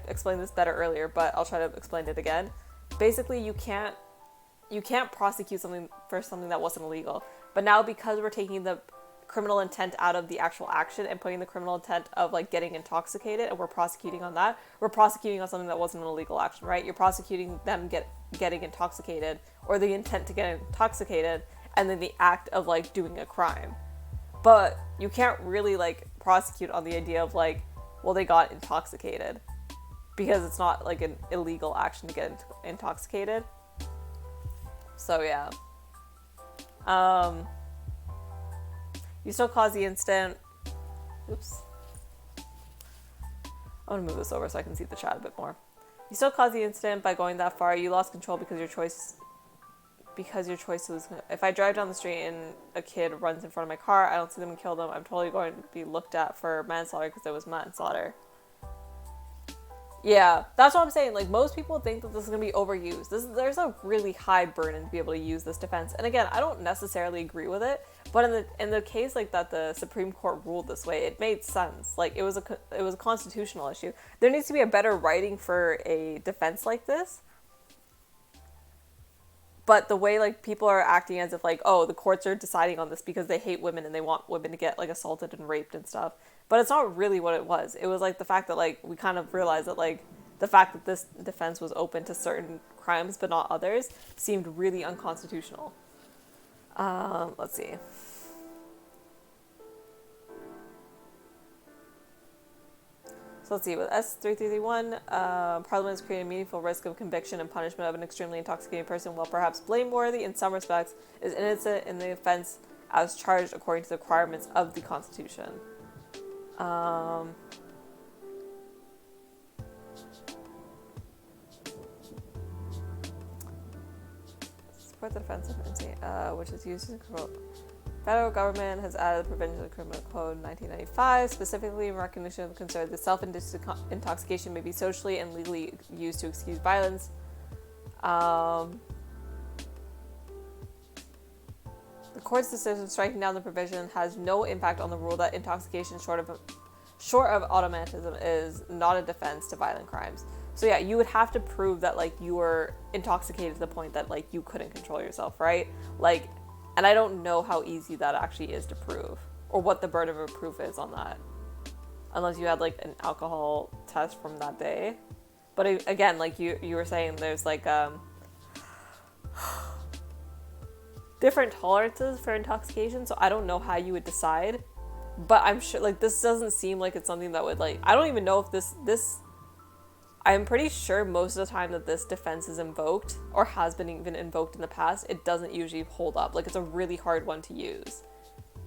[SPEAKER 1] explained this better earlier, but I'll try to explain it again. Basically, you can't prosecute something for something that wasn't illegal. But now because we're taking the criminal intent out of the actual action and putting the criminal intent of like getting intoxicated, and we're prosecuting on that, we're prosecuting on something that wasn't an illegal action, right? You're prosecuting them getting intoxicated, or the intent to get intoxicated, and then the act of like doing a crime. But you can't really like prosecute on the idea of like, well, they got intoxicated, because it's not like an illegal action to get intoxicated. So yeah. You still cause the incident. Oops. I'm gonna move this over so I can see the chat a bit more. You still cause the incident by going that far. You lost control because your choice was. If I drive down the street and a kid runs in front of my car, I don't see them and kill them, I'm totally going to be looked at for manslaughter because it was manslaughter. Yeah, that's what I'm saying. Like, most people think that this is going to be overused. There's a really high burden to be able to use this defense. And again, I don't necessarily agree with it, but in the case like that the Supreme Court ruled this way, it made sense. Like, it was a constitutional issue. There needs to be a better writing for a defense like this. But the way like people are acting as if like, oh, the courts are deciding on this because they hate women and they want women to get like assaulted and raped and stuff. But it's not really what it was. It was like the fact that like we kind of realized that like the fact that this defense was open to certain crimes but not others seemed really unconstitutional. Let's see. So let's see, with S3331, Parliament has created a meaningful risk of conviction and punishment of an extremely intoxicated person, while perhaps blameworthy in some respects, is innocent in the offense as charged according to the requirements of the Constitution. Support the defense of insane, which is used to control. Federal government has added the provisions of the Criminal Code 1995, specifically in recognition of the concern that self-induced intoxication may be socially and legally used to excuse violence. The court's decision striking down the provision has no impact on the rule that intoxication short of automatism is not a defense to violent crimes. So yeah, you would have to prove that like you were intoxicated to the point that like you couldn't control yourself, right? Like, and I don't know how easy that actually is to prove, or what the burden of proof is on that, unless you had like an alcohol test from that day. But again, like you were saying, there's like different tolerances for intoxication, so I don't know how you would decide. But I'm sure like this doesn't seem like it's something that would like, I don't even know if this I'm pretty sure most of the time that this defense is invoked, or has been even invoked in the past, it doesn't usually hold up. Like, it's a really hard one to use.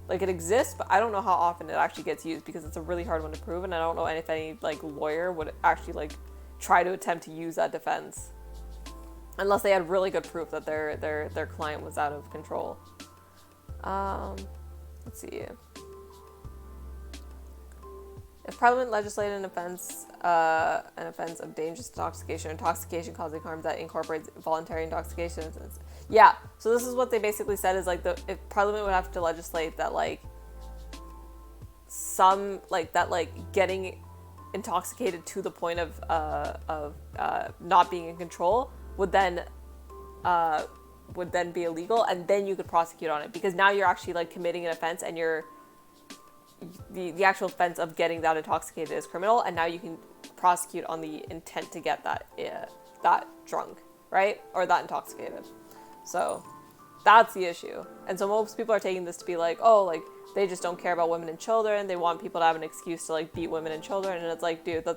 [SPEAKER 1] Like, it exists, but I don't know how often it actually gets used, because it's a really hard one to prove, and I don't know if any like lawyer would actually like try to attempt to use that defense unless they had really good proof that their client was out of control. Let's see. If Parliament legislated an offense of dangerous intoxication or intoxication causing harm that incorporates voluntary intoxication, Yeah. So this is what they basically said is like if Parliament would have to legislate that like some like that like getting intoxicated to the point of not being in control would then be illegal, and then you could prosecute on it, because now you're actually like committing an offense, and you're the actual offense of getting that intoxicated is criminal, and now you can prosecute on the intent to get that drunk, right, or that intoxicated. So that's the issue. And so most people are taking this to be like, oh, like they just don't care about women and children, they want people to have an excuse to like beat women and children. And it's like, dude,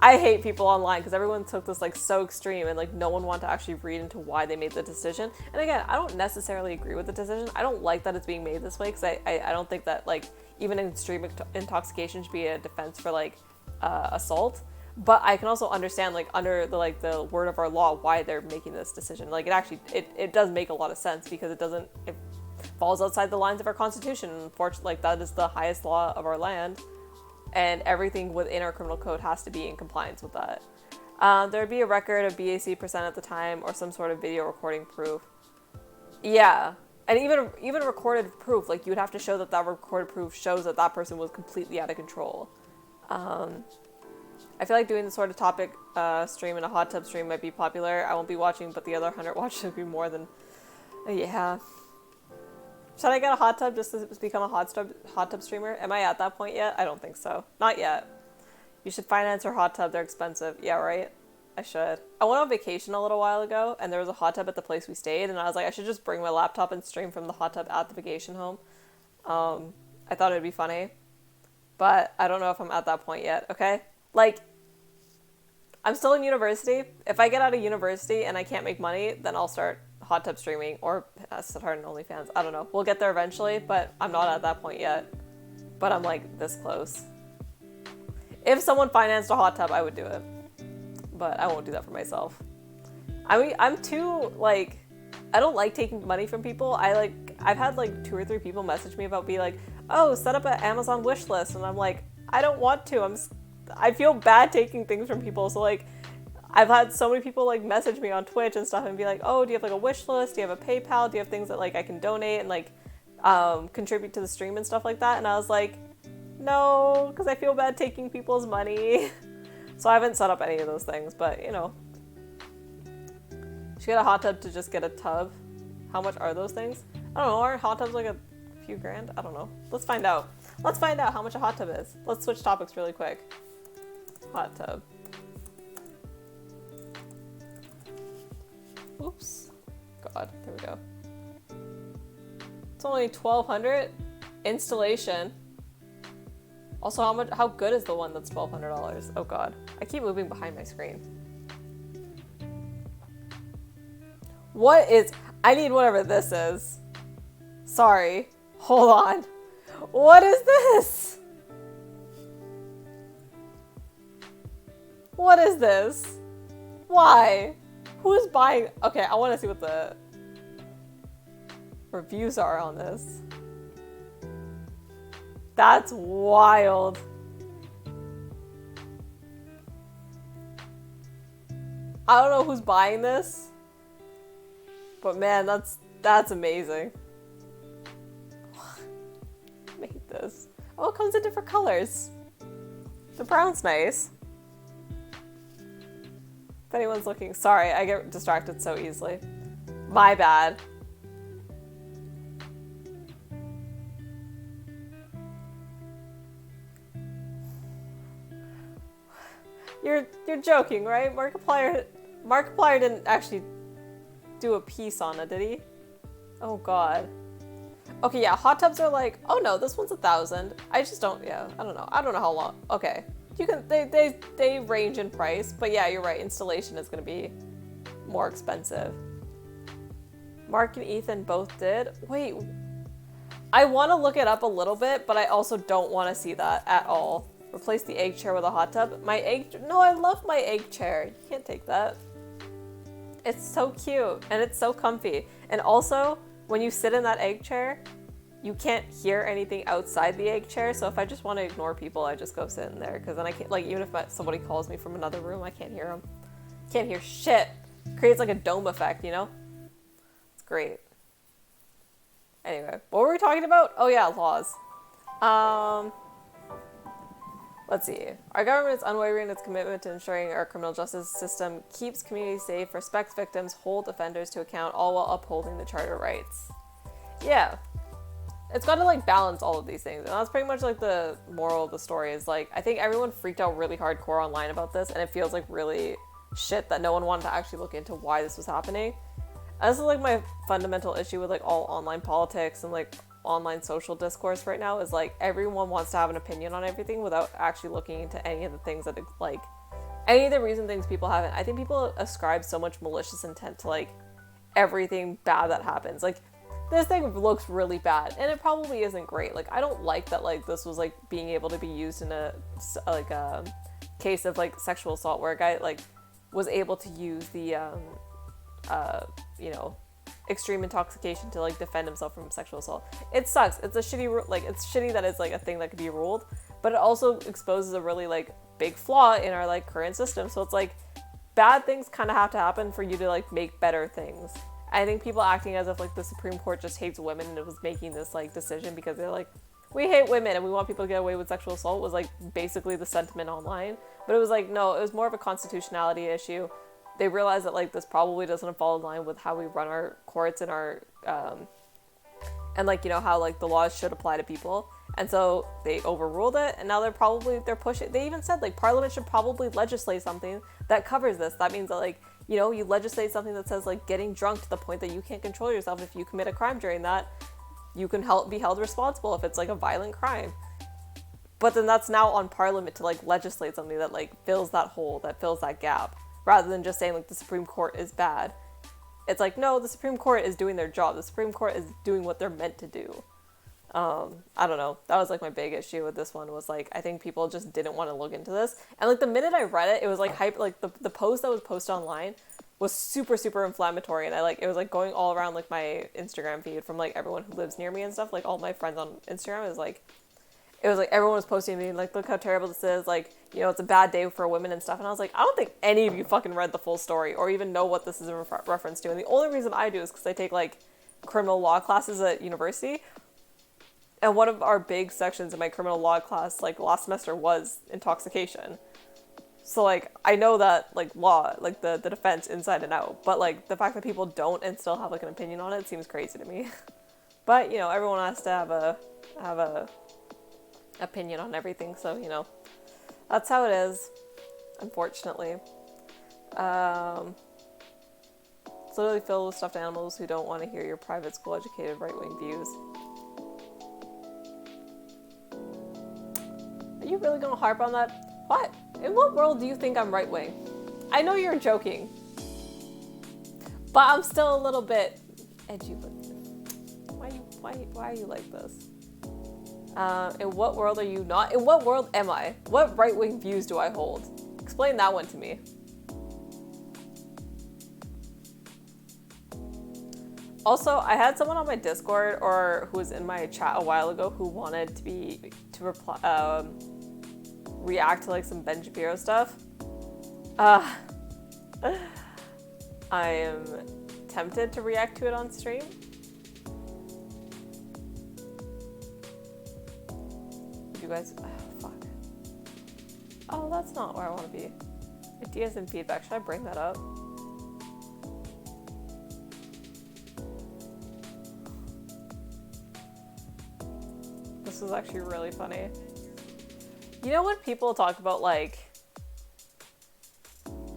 [SPEAKER 1] I hate people online because everyone took this like so extreme, and like no one wanted to actually read into why they made the decision. And again, I don't necessarily agree with the decision. I don't like that it's being made this way, because I don't think that like even extreme intoxication should be a defense for like assault. But I can also understand like under the word of our law why they're making this decision. Like it does make a lot of sense, because it falls outside the lines of our constitution. Unfortunately, like that is the highest law of our land, and everything within our criminal code has to be in compliance with that. There would be a record of BAC percent at the time, or some sort of video recording proof. Yeah, and even recorded proof, like you would have to show that recorded proof shows that that person was completely out of control. I feel like doing this sort of topic stream in a hot tub stream might be popular. I won't be watching, but the other 100 watchers would be more than... Yeah. Should I get a hot tub just to become a hot tub streamer? Am I at that point yet? I don't think so. Not yet. You should finance your hot tub. They're expensive. Yeah, right? I should. I went on vacation a little while ago, and there was a hot tub at the place we stayed, and I was like, I should just bring my laptop and stream from the hot tub at the vacation home. I thought it'd be funny. But I don't know if I'm at that point yet, okay? Like, I'm still in university. If I get out of university and I can't make money, then I'll start hot tub streaming, or start an OnlyFans. I don't know. We'll get there eventually, but I'm not at that point yet. But I'm like this close. If someone financed a hot tub, I would do it. But I won't do that for myself. I mean, I'm too, like, I don't like taking money from people. I've had like 2 or 3 people message me about being like, oh, set up an Amazon wish list. And I'm like, I don't want to. I feel bad taking things from people. So like, I've had so many people like message me on Twitch and stuff and be like, oh, do you have like a wish list? Do you have a PayPal? Do you have things that like I can donate and like contribute to the stream and stuff like that? And I was like, no, because I feel bad taking people's money. So I haven't set up any of those things, but you know. You should get a hot tub to just get a tub. How much are those things? I don't know, are hot tubs like a few grand? I don't know. Let's find out. Let's find out how much a hot tub is. Let's switch topics really quick. Hot tub. Oops. God, there we go. It's only $1,200. Installation. Also, how good is the one that's $1,200? Oh God. I keep moving behind my screen. I need whatever this is. Sorry. Hold on. What is this? What is this? Why? Who's buying? Okay, I want to see what the reviews are on this. That's wild. I don't know who's buying this, but man, that's amazing. Made this. Oh, it comes in different colors. The brown's nice. If anyone's looking, sorry, I get distracted so easily. My bad. You're joking, right? Markiplier didn't actually do a piece on it, did he? Oh God. Okay, yeah, hot tubs are like, oh no, this one's 1,000. I just don't, yeah, I don't know. I don't know how long. Okay. You can, they range in price, but yeah, you're right. Installation is going to be more expensive. Mark and Ethan both did. Wait, I want to look it up a little bit, but I also don't want to see that at all. Replace the egg chair with a hot tub. No, I love my egg chair. You can't take that. It's so cute and it's so comfy. And also, when you sit in that egg chair, you can't hear anything outside the egg chair. So if I just want to ignore people, I just go sit in there. Because then I can't, like, even if somebody calls me from another room, I can't hear them. Can't hear shit. Creates like a dome effect, you know? great. Anyway, what were we talking about? Oh yeah, laws. Um, let's see. Our government is unwavering in its commitment to ensuring our criminal justice system keeps communities safe, respects victims, holds offenders to account, all while upholding the charter rights. Yeah. It's got to like balance all of these things. And that's pretty much like the moral of the story is like, I think everyone freaked out really hardcore online about this, and it feels like really shit that no one wanted to actually look into why this was happening. And this is like my fundamental issue with like all online politics and like online social discourse right now is like everyone wants to have an opinion on everything without actually looking into any of the things that like any of the reason things people haven't. I think people ascribe so much malicious intent to like everything bad that happens. Like this thing looks really bad and it probably isn't great. Like I don't like that like this was like being able to be used in a like a case of like sexual assault where a guy like was able to use the you know, extreme intoxication to like defend himself from sexual assault. It sucks. It's a shitty like it's shitty that it's like a thing that could be ruled, but it also exposes a really like big flaw in our like current system. So it's like bad things kind of have to happen for you to like make better things. I think people acting as if like the Supreme Court just hates women and it was making this like decision because they're like, we hate women and we want people to get away with sexual assault was like basically the sentiment online. But it was like, no, it was more of a constitutionality issue. They realized that like this probably doesn't fall in line with how we run our courts and our and like, you know, how like the laws should apply to people. And so they overruled it, and now they're pushing. They even said like Parliament should probably legislate something that covers this. That means that like, you know, you legislate something that says like getting drunk to the point that you can't control yourself. If you commit a crime during that, you can be held responsible if it's like a violent crime. But then that's now on Parliament to like legislate something that like fills that hole, that fills that gap, rather than just saying like the Supreme Court is bad. It's like, no, the Supreme Court is doing their job. The Supreme Court is doing what they're meant to do. I don't know. That was like my big issue with this one was like, I think people just didn't want to look into this. And like the minute I read it, it was like hype, like the post that was posted online was super, super inflammatory. And it was like going all around like my Instagram feed from like everyone who lives near me and stuff. Like all my friends on Instagram it was like everyone was posting me like, look how terrible this is. Like, you know, it's a bad day for women and stuff. And I was like, I don't think any of you fucking read the full story or even know what this is in reference to. And the only reason I do is because I take like criminal law classes at university. And one of our big sections in my criminal law class, like last semester, was intoxication. So like, I know that like law, like the defense inside and out. But like the fact that people don't and still have like an opinion on it seems crazy to me. But you know, everyone has to have a opinion on everything, so you know that's how it is, unfortunately. It's literally filled with stuffed animals who don't want to hear your private school educated right-wing views. Are you really gonna harp on that? What? In what world do you think I'm right-wing? I know you're joking, but I'm still a little bit edgy with it. Why are you like this? In what world are you not? In what world am I? What right-wing views do I hold? Explain that one to me. Also, I had someone on my Discord or who was in my chat a while ago who wanted to reply, react to like some Ben Shapiro stuff. I am tempted to react to it on stream. You guys, fuck. Oh, that's not where I want to be. Ideas and feedback. Should I bring that up? This is actually really funny. You know when people talk about like,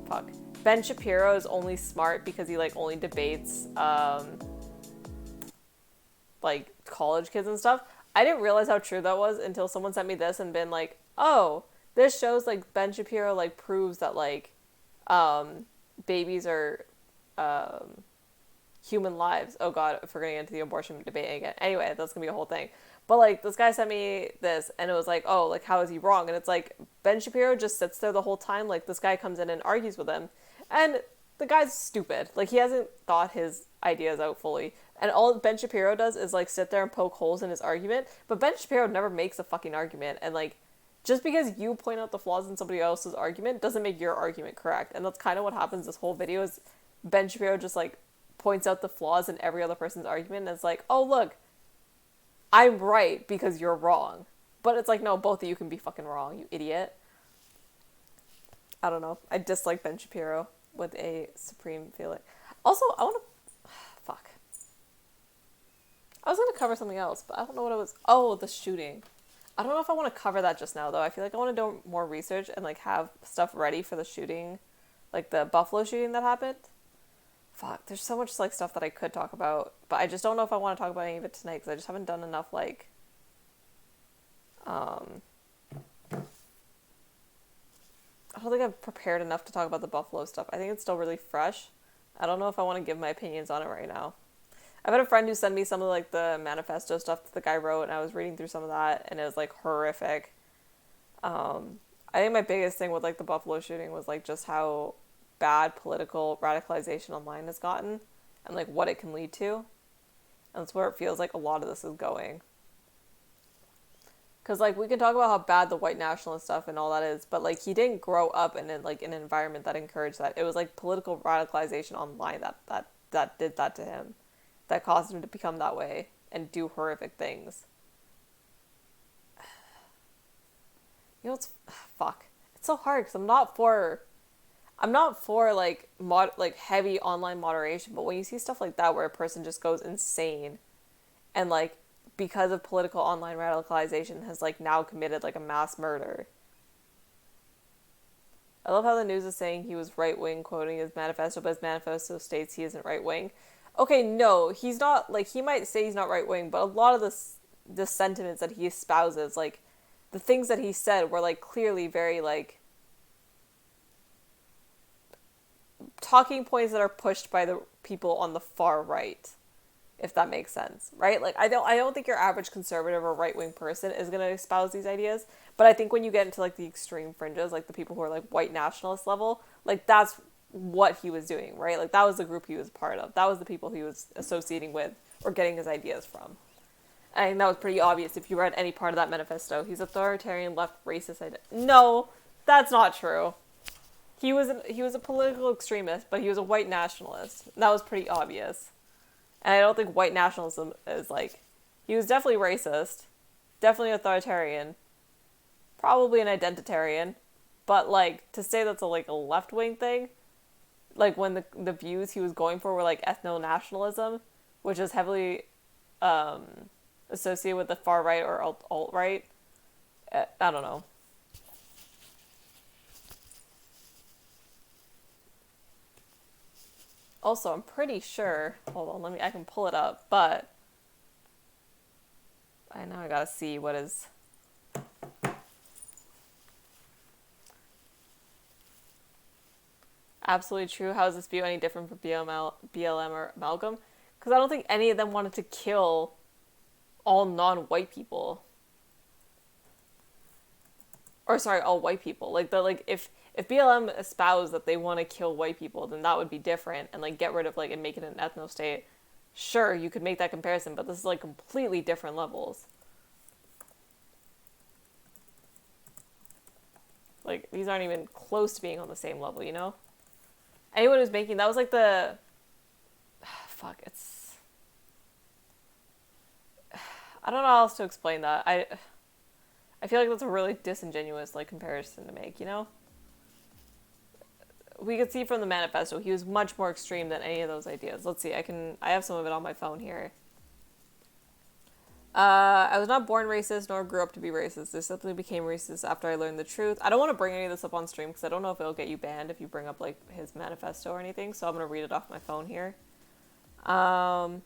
[SPEAKER 1] fuck, Ben Shapiro is only smart because he like only debates like college kids and stuff. I didn't realize how true that was until someone sent me this and been like, oh, this shows like Ben Shapiro like proves that like babies are human lives. Oh god, if we're gonna get into the abortion debate again. Anyway, that's gonna be a whole thing. But like this guy sent me this and it was like, oh, like how is he wrong? And it's like Ben Shapiro just sits there the whole time. Like this guy comes in and argues with him and the guy's stupid. Like he hasn't thought his ideas out fully. And all Ben Shapiro does is like sit there and poke holes in his argument. But Ben Shapiro never makes a fucking argument. And like, just because you point out the flaws in somebody else's argument doesn't make your argument correct. And that's kind of what happens this whole video is Ben Shapiro just like points out the flaws in every other person's argument and is like, oh, look, I'm right because you're wrong. But it's like, no, both of you can be fucking wrong, you idiot. I don't know. I dislike Ben Shapiro with a supreme feeling. Also, I want to... Fuck. I was going to cover something else, but I don't know what it was. Oh, the shooting. I don't know if I want to cover that just now, though. I feel like I want to do more research and, like, have stuff ready for the shooting. Like, the Buffalo shooting that happened. Fuck, there's so much, like, stuff that I could talk about. But I just don't know if I want to talk about any of it tonight, because I just haven't done enough, like... I don't think I've prepared enough to talk about the Buffalo stuff. I think it's still really fresh. I don't know if I want to give my opinions on it right now. I've had a friend who sent me some of, like, the manifesto stuff that the guy wrote, and I was reading through some of that, and it was, like, horrific. I think my biggest thing with, like, the Buffalo shooting was, like, just how bad political radicalization online has gotten, and, like, what it can lead to. And that's where it feels like a lot of this is going. Because, like, we can talk about how bad the white nationalist stuff and all that is, but, like, he didn't grow up in, like, an environment that encouraged that. It was, like, political radicalization online that did that to him. That caused him to become that way and do horrific things. You know, it's... Fuck. It's so hard, because I'm not for, like, heavy online moderation, but when you see stuff like that where a person just goes insane and, like, because of political online radicalization has, like, now committed, like, a mass murder. I love how the news is saying he was right-wing, quoting his manifesto, but his manifesto states he isn't right-wing. Okay, no, he's not, like, he might say he's not right-wing, but a lot of the sentiments that he espouses, like, the things that he said were, like, clearly very, like, talking points that are pushed by the people on the far right. If that makes sense, right? Like, I don't think your average conservative or right-wing person is going to espouse these ideas, but I think when you get into, like, the extreme fringes, like, the people who are, like, white nationalist level, like, that's what he was doing, right? Like, that was the group he was part of. That was the people he was associating with or getting his ideas from. I think that was pretty obvious if you read any part of that manifesto. He's authoritarian, left, racist. No, that's not true. He was a political extremist, but he was a white nationalist. That was pretty obvious. And I don't think white nationalism is, like... He was definitely racist. Definitely authoritarian. Probably an identitarian. But, like, to say that's a left-wing thing... Like, when the views he was going for were, like, ethno-nationalism, which is heavily associated with the far-right or alt-right. I don't know. Also, I'm pretty sure... Hold on, I can pull it up, but... I know I gotta see what is... Absolutely true. How is this view any different from BLM or Amalgam? Because I don't think any of them wanted to kill all non-white people. Or sorry, all white people. Like, if BLM espoused that they want to kill white people, then that would be different, and, like, get rid of, like, and make it an ethno state. Sure, you could make that comparison, but this is, like, completely different levels. Like, these aren't even close to being on the same level, you know? Anyone who's making... That was, like, the... Fuck, it's... I don't know how else to explain that. I feel like that's a really disingenuous, like, comparison to make, you know? We could see from the manifesto, he was much more extreme than any of those ideas. Let's see, I have some of it on my phone here. I was not born racist, nor grew up to be racist. I simply became racist after I learned the truth. I don't want to bring any of this up on stream, because I don't know if it'll get you banned if you bring up, like, his manifesto or anything, so I'm going to read it off my phone here. I'll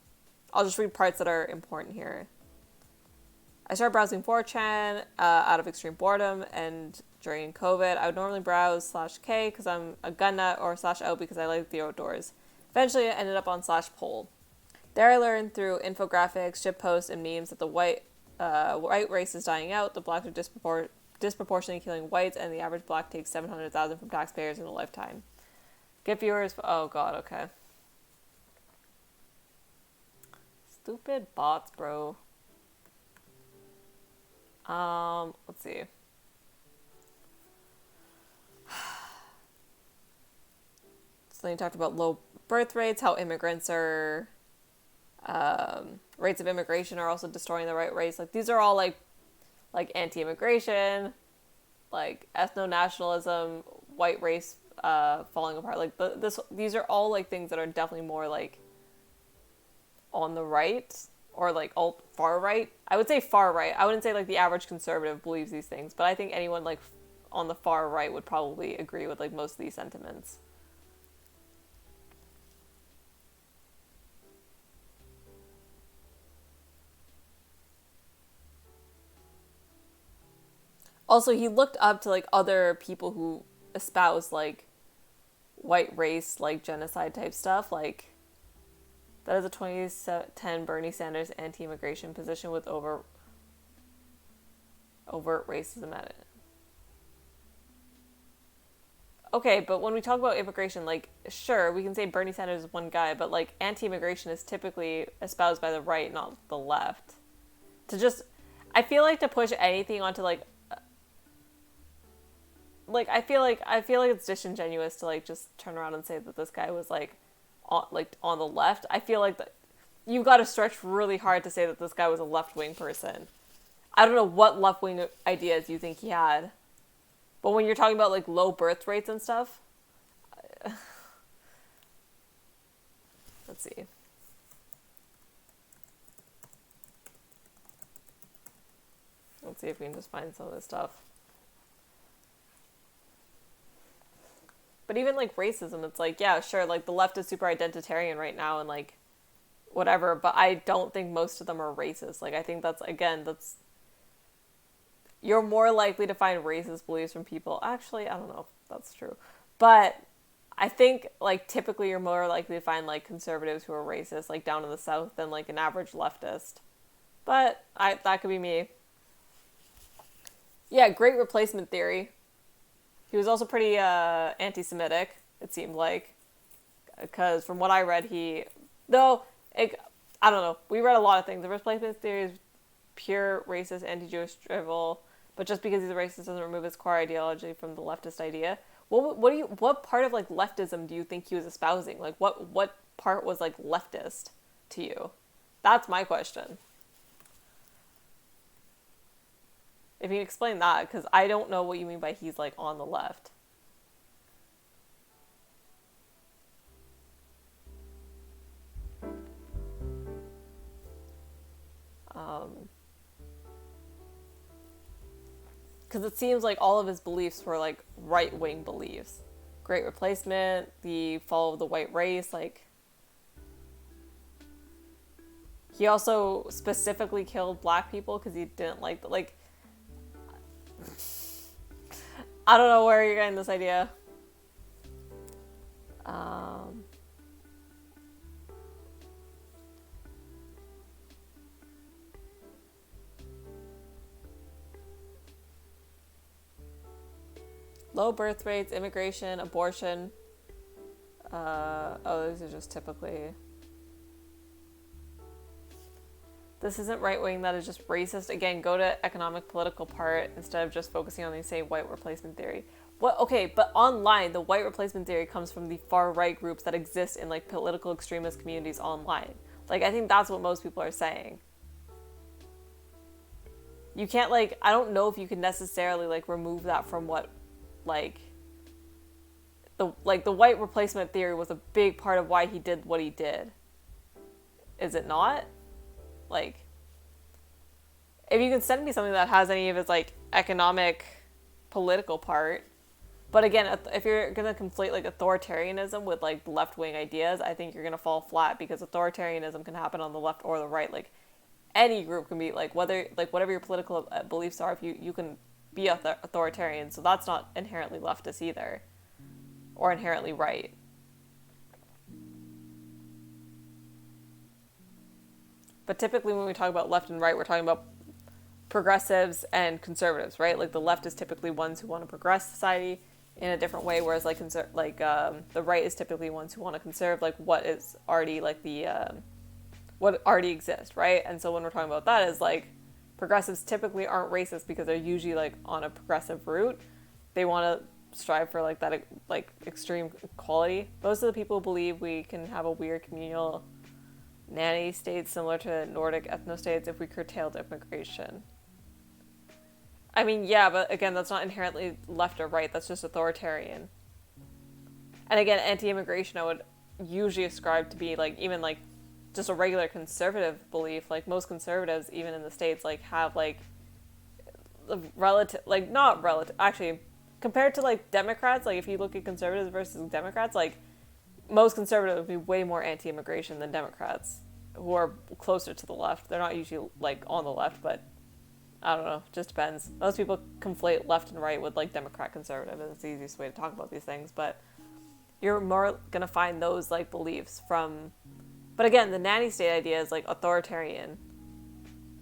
[SPEAKER 1] just read parts that are important here. I started browsing 4chan out of extreme boredom, and during COVID, I would normally browse /K because I'm a gun nut, or /O because I like the outdoors. Eventually, I ended up on /Pol. There I learned through infographics, shit posts, and memes that the white race is dying out, the blacks are disproportionately killing whites, and the average black takes $700,000 from taxpayers in a lifetime. Get viewers... Oh god, okay. Stupid bots, bro. Let's see. So then you talked about low birth rates, how immigrants are, rates of immigration are also destroying the right race. Like these are all like anti-immigration, like ethno-nationalism, white race falling apart. Like these are all like things that are definitely more like on the right or like alt far right. I would say far right. I wouldn't say like the average conservative believes these things, but I think anyone like on the far right would probably agree with like most of these sentiments. Also, he looked up to like other people who espouse like white race, like genocide type stuff. Like that is a 2010 Bernie Sanders anti-immigration position with overt racism at it. Okay, but when we talk about immigration, like sure we can say Bernie Sanders is one guy, but like anti-immigration is typically espoused by the right, not the left. To just, I feel like to push anything onto like I feel like it's disingenuous to like just turn around and say that this guy was on the left. I feel like that you've got to stretch really hard to say that this guy was a left-wing person. I don't know what left-wing ideas you think he had, but when you're talking about like low birth rates and stuff, let's see. Let's see if we can just find some of this stuff. But even like racism, it's like, yeah, sure, like the left is super identitarian right now and like whatever, but I don't think most of them are racist. Like I think that's you're more likely to find racist beliefs from people. Actually, I don't know if that's true. But I think like typically you're more likely to find like conservatives who are racist like down in the South than like an average leftist. But that could be me. Yeah, great replacement theory. He was also pretty anti-Semitic, it seemed like, because from what I read, I don't know. We read a lot of things. The replacement theory is pure racist, anti-Jewish drivel, but just because he's a racist doesn't remove his core ideology from the leftist idea. What part of like leftism do you think he was espousing? Like what part was like leftist to you? That's my question. If you can explain that, because I don't know what you mean by he's like on the left. Because it seems like all of his beliefs were like right-wing beliefs. Great replacement, the fall of the white race, like he also specifically killed black people because he didn't like I don't know where you're getting this idea. Um, Low birth rates, immigration, abortion. These are just typically. This isn't right wing, that is just racist. Again, go to economic political part instead of just focusing on the say white replacement theory. What? Okay, but online, the white replacement theory comes from the far right groups that exist in like political extremist communities online. Like I think that's what most people are saying. You can't like, I don't know if you can necessarily like remove that from what like the white replacement theory was a big part of why he did what he did. Is it not? Like, if you can send me something that has any of its like economic political part. But again, if you're gonna conflate like authoritarianism with like left-wing ideas, I think you're gonna fall flat, because authoritarianism can happen on the left or the right. Like any group can be like, whether like whatever your political beliefs are, if you can be authoritarian, so that's not inherently leftist either, or inherently right. But typically when we talk about left and right, we're talking about progressives and conservatives, right? Like the left is typically ones who want to progress society in a different way, whereas like the right is typically ones who want to conserve like what is already like the what already exists, right? And so when we're talking about that, is like progressives typically aren't racist because they're usually like on a progressive route. They want to strive for like that like extreme equality. Most of the people believe we can have a weird communal nanny state similar to Nordic ethno-states if we curtailed immigration. I mean, yeah, but again, that's not inherently left or right. That's just authoritarian. And again, anti-immigration I would usually ascribe to be like even like just a regular conservative belief. Like most conservatives, even in the States, like have like relative, like not relative, actually, compared to like Democrats, like if you look at conservatives versus Democrats, like most conservatives would be way more anti-immigration than Democrats who are closer to the left. They're not usually like on the left, but I don't know, just depends. Most people conflate left and right with like Democrat conservative, and it's the easiest way to talk about these things, but you're more gonna find those like beliefs from, but again, the nanny state idea is like authoritarian,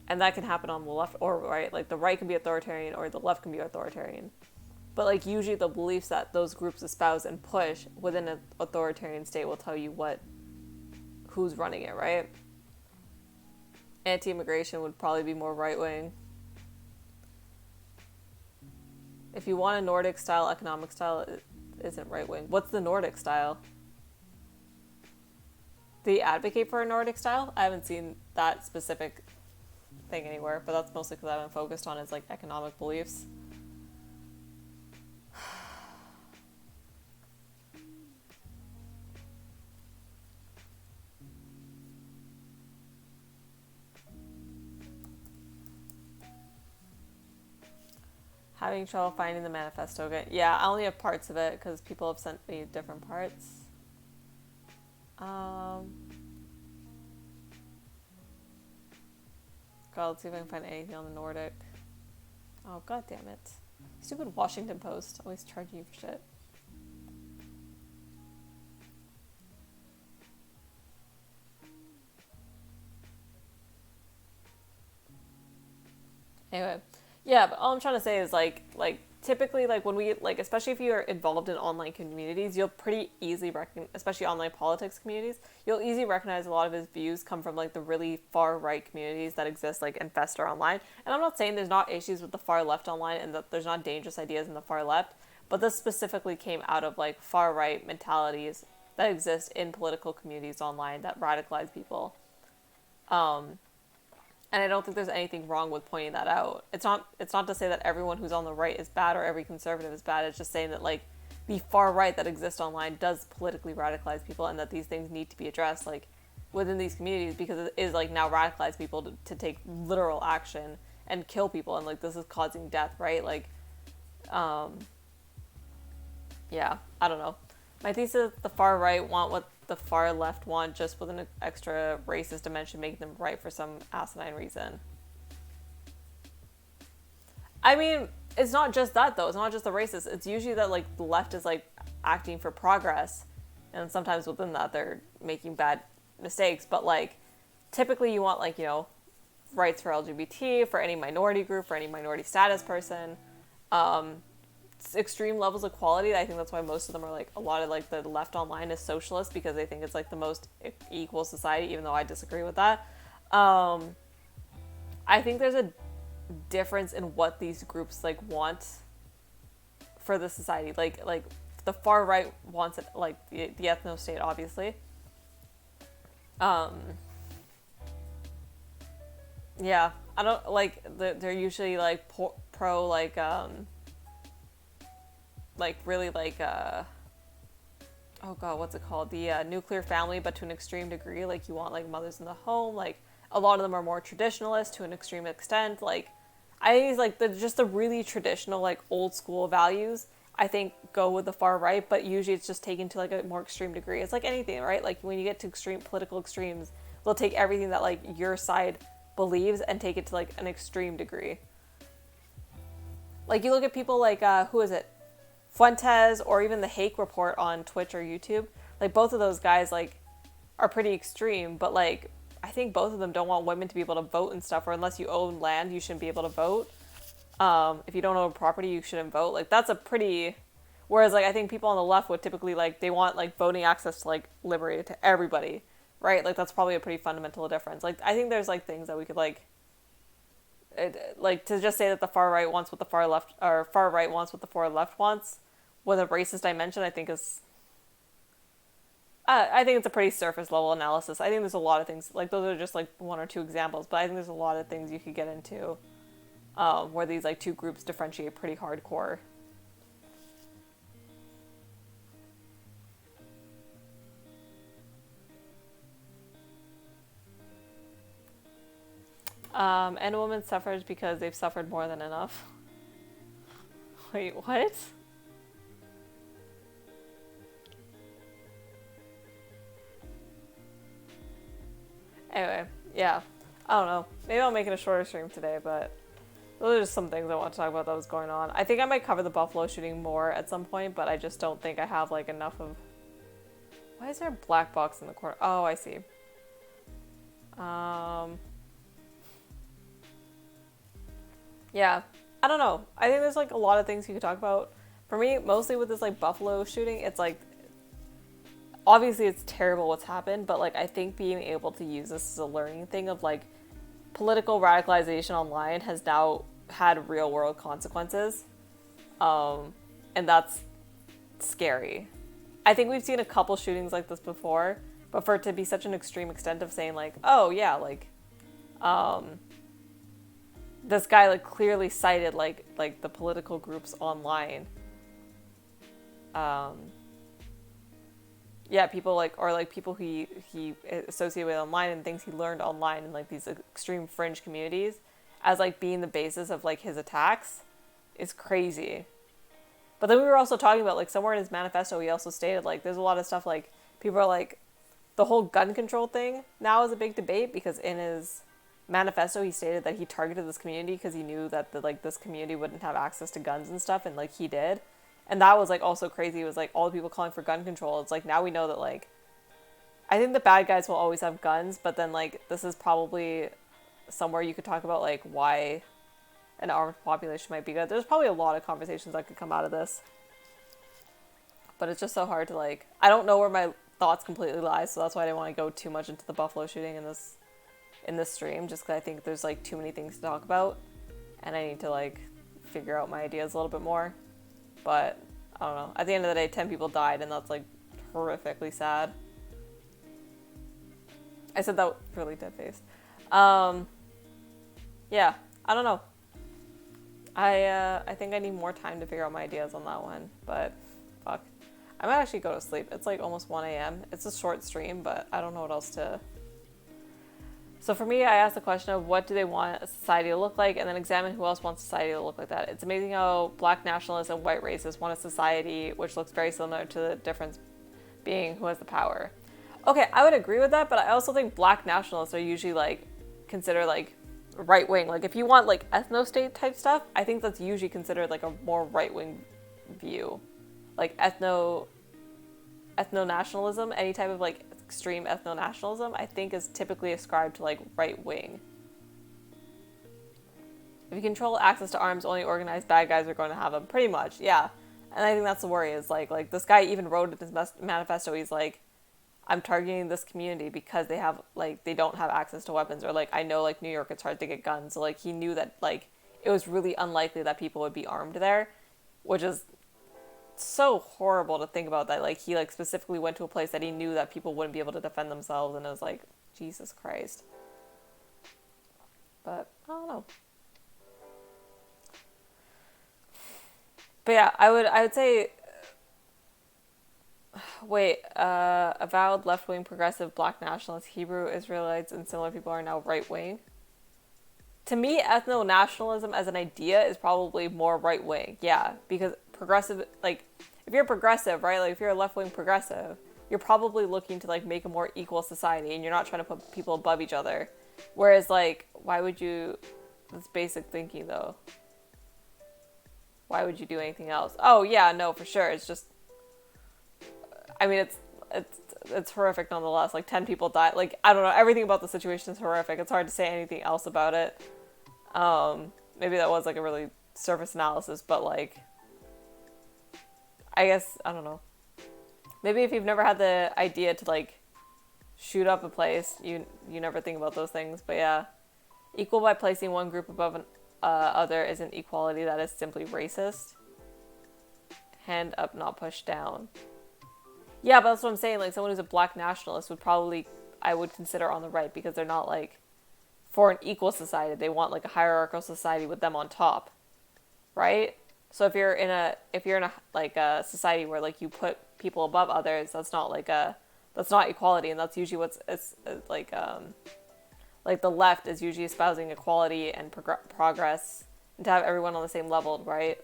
[SPEAKER 1] and that can happen on the left or right. Like the right can be authoritarian or the left can be authoritarian, but like usually the beliefs that those groups espouse and push within an authoritarian state will tell you who's running it, right? Anti-immigration would probably be more right-wing. If you want a Nordic style economic style, it isn't right-wing. What's the Nordic style? Do you advocate for a Nordic style? I haven't seen that specific thing anywhere, but that's mostly because I haven't focused on its like economic beliefs. Having trouble finding the manifesto again. Yeah, I only have parts of it because people have sent me different parts. God, let's see if I can find anything on the Nordic. Oh, god damn it. Stupid Washington Post. Always charging you for shit. Anyway. Yeah, but all I'm trying to say is like typically like when we like especially if you're involved in online communities, you'll pretty easily recognize, especially online politics communities, you'll easily recognize a lot of his views come from like the really far right communities that exist like and fester online. And I'm not saying there's not issues with the far left online and that there's not dangerous ideas in the far left, but this specifically came out of like far right mentalities that exist in political communities online that radicalize people. And I don't think there's anything wrong with pointing that out. It's not to say that everyone who's on the right is bad or every conservative is bad. It's just saying that like the far right that exists online does politically radicalize people and that these things need to be addressed like within these communities because it is like now radicalize people to take literal action and kill people and like this is causing death, right? Like yeah, I don't know. My thesis, the far right want what the far left want, just with an extra racist dimension, making them right for some asinine reason. I mean, it's not just that though. It's not just the racist. It's usually that like the left is like acting for progress, and sometimes within that they're making bad mistakes. But like, typically you want like rights for LGBT, for any minority group, for any minority status person. Extreme levels of equality. I think that's why most of them are like a lot of like the left online is socialist because they think it's like the most equal society, even though I disagree with that. I think there's a difference in what these groups like want for the society. Like the far right wants it like the ethno state, obviously. Yeah, I don't like they're usually like pro like really like oh god, what's it called, the nuclear family, but to an extreme degree. Like you want like mothers in the home. Like a lot of them are more traditionalist to an extreme extent. Like I think it's like the really traditional like old school values I think go with the far right, but usually it's just taken to like a more extreme degree. It's like anything, right? Like when you get to extreme political extremes, they'll take everything that like your side believes and take it to like an extreme degree. Like you look at people like who is it, Fuentes, or even the Hake Report on Twitch or YouTube. Like both of those guys like are pretty extreme, but like I think both of them don't want women to be able to vote and stuff, or unless you own land you shouldn't be able to vote. If you don't own property you shouldn't vote. Like that's a pretty, whereas like I think people on the left would typically like they want like voting access to like liberated to everybody, right? Like that's probably a pretty fundamental difference. Like I think there's like things that we could like to just say that the far right wants what the far left, or far right wants what the far left wants, with a racist dimension, I think it's a pretty surface level analysis. I think there's a lot of things, like those are just like one or two examples, but I think there's a lot of things you could get into where these like two groups differentiate pretty hardcore. End women's suffrage because they've suffered more than enough. Wait, what? Anyway, yeah. I don't know. Maybe I'll make it a shorter stream today, but those are just some things I want to talk about that was going on. I think I might cover the Buffalo shooting more at some point, but I just don't think I have like enough of... Why is there a black box in the corner? Oh, I see. Yeah. I don't know. I think there's like a lot of things you could talk about. For me, mostly with this like Buffalo shooting, it's like obviously it's terrible what's happened, but like I think being able to use this as a learning thing of like political radicalization online has now had real world consequences. And that's scary. I think we've seen a couple shootings like this before, but for it to be such an extreme extent of saying like, oh yeah, like this guy like clearly cited like the political groups online. Yeah, people like, or like people who he associated with online and things he learned online in like these extreme fringe communities as like being the basis of like his attacks is crazy. But then we were also talking about like somewhere in his manifesto he also stated like there's a lot of stuff like people are like the whole gun control thing now is a big debate because in his manifesto he stated that he targeted this community because he knew that this community wouldn't have access to guns and stuff, and like he did. And that was like also crazy. It was like all the people calling for gun control. It's like now we know that like I think the bad guys will always have guns, but then like this is probably somewhere you could talk about like why an armed population might be good. There's probably a lot of conversations that could come out of this. But it's just so hard to like I don't know where my thoughts completely lie, so that's why I didn't want to go too much into the Buffalo shooting in this stream, just because I think there's like too many things to talk about and I need to like figure out my ideas a little bit more. But I don't know. At the end of the day, 10 people died, and that's like horrifically sad. I said that with really dead face. Yeah, I don't know. I think I need more time to figure out my ideas on that one, but fuck. I might actually go to sleep. It's like almost 1 a.m. It's a short stream, but I don't know what else to... So for me, I asked the question of what do they want a society to look like, and then examine who else wants society to look like that. It's amazing how black nationalists and white racists want a society which looks very similar to the difference being who has the power. Okay, I would agree with that, but I also think black nationalists are usually like considered like right wing. Like if you want like ethno-state type stuff, I think that's usually considered like a more right wing view. Like ethno-nationalism, any type of like extreme ethno-nationalism, I think is typically ascribed to like right wing. If you control access to arms, only organized bad guys are going to have them. Pretty much, yeah. And I think that's the worry is like this guy even wrote in his manifesto, he's like, I'm targeting this community because they don't have access to weapons, or like I know like New York it's hard to get guns, so like he knew that like it was really unlikely that people would be armed there, which is so horrible to think about, that like he like specifically went to a place that he knew that people wouldn't be able to defend themselves, and it was like Jesus Christ. But I don't know. But yeah, I would say avowed left-wing progressive black nationalists, Hebrew Israelites, and similar people are now right-wing. To me, ethno-nationalism as an idea is probably more right-wing. Yeah, because progressive, like, if you're progressive, right, like if you're a left-wing progressive, you're probably looking to like make a more equal society, and you're not trying to put people above each other. Whereas like, why would you, that's basic thinking though. Why would you do anything else? Oh yeah, no, for sure. It's just, I mean, it's horrific nonetheless. Like 10 people died. Like, I don't know, everything about the situation is horrific. It's hard to say anything else about it. Maybe that was like a really surface analysis, but like, I guess, I don't know. Maybe if you've never had the idea to like shoot up a place, you never think about those things. But yeah, equal by placing one group above an other isn't equality. That is simply racist. Hand up, not pushed down. Yeah, but that's what I'm saying. Like, someone who's a black nationalist would probably, I would consider on the right, because they're not like for an equal society. They want like a hierarchical society with them on top, right? So if you're in a like a society where like you put people above others, that's not equality, and that's usually it's like the left is usually espousing equality and progress, and to have everyone on the same level, right?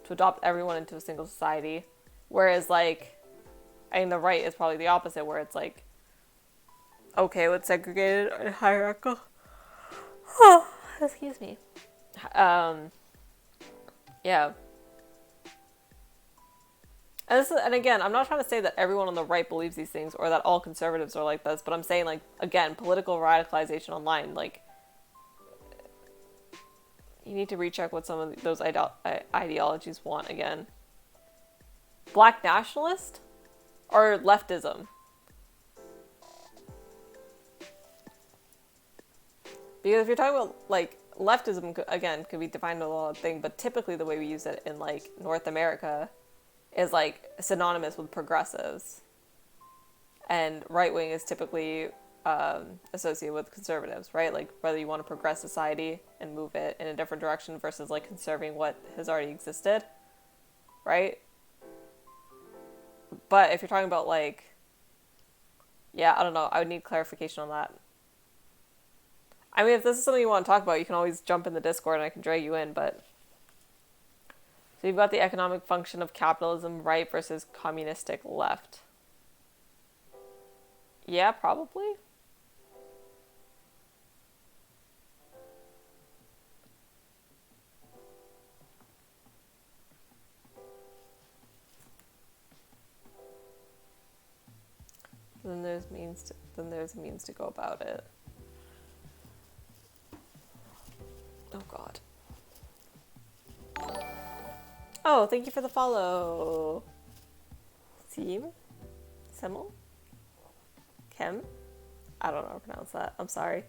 [SPEAKER 1] To adopt everyone into a single society, whereas like, I mean, the right is probably the opposite, where it's like, okay, let's segregate it and hierarchical. Oh, excuse me. Yeah. And again, I'm not trying to say that everyone on the right believes these things or that all conservatives are like this, but I'm saying, like, again, political radicalization online, like, you need to recheck what some of those ideologies want again. Black nationalist or leftism? Because if you're talking about, like, leftism, again, could be defined as a lot of things, but typically the way we use it in, like, North America is, like, synonymous with progressives. And right-wing is typically associated with conservatives, right? Like, whether you want to progress society and move it in a different direction versus, like, conserving what has already existed, right? But if you're talking about, like, yeah, I don't know, I would need clarification on that. I mean, if this is something you want to talk about, you can always jump in the Discord and I can drag you in, but... So you've got the economic function of capitalism, right, versus communistic left. Yeah, probably. Then there's a means to go about it. Oh god. Oh, thank you for the follow. Sim? Semel? Kem? I don't know how to pronounce that. I'm sorry.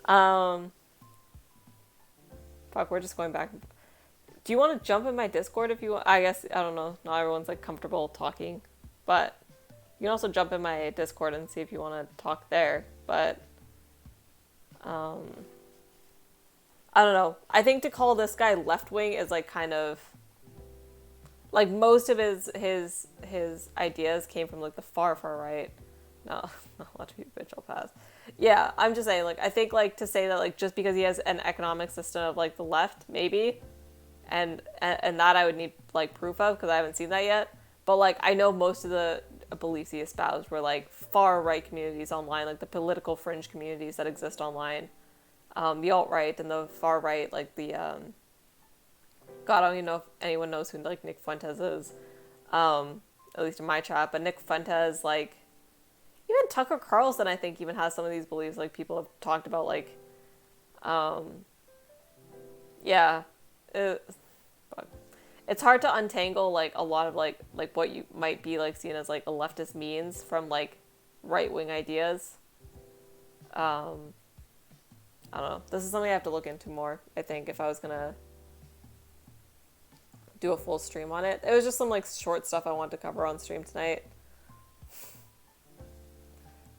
[SPEAKER 1] Fuck, we're just going back. Do you want to jump in my Discord if you want? I guess, I don't know. Not everyone's like comfortable talking. But you can also jump in my Discord and see if you want to talk there. But, I don't know. I think to call this guy left wing is like kind of like most of his ideas came from like the far right. No, not a lot of people, bitch, I'll pass. Yeah, I'm just saying, like, I think like to say that like just because he has an economic system of like the left, maybe, and that I would need like proof of because I haven't seen that yet. But like I know most of the beliefs he espoused were like far right communities online, like the political fringe communities that exist online. The alt-right and the far-right, like the, God, I don't even know if anyone knows who, like, Nick Fuentes is, at least in my chat, but Nick Fuentes, like, even Tucker Carlson, I think, even has some of these beliefs, like, people have talked about, like, yeah, it's hard to untangle, like, a lot of, like, what you might be, like, seen as, like, a leftist means from, like, right-wing ideas, I don't know. This is something I have to look into more, I think, if I was gonna do a full stream on it. It was just some, like, short stuff I wanted to cover on stream tonight.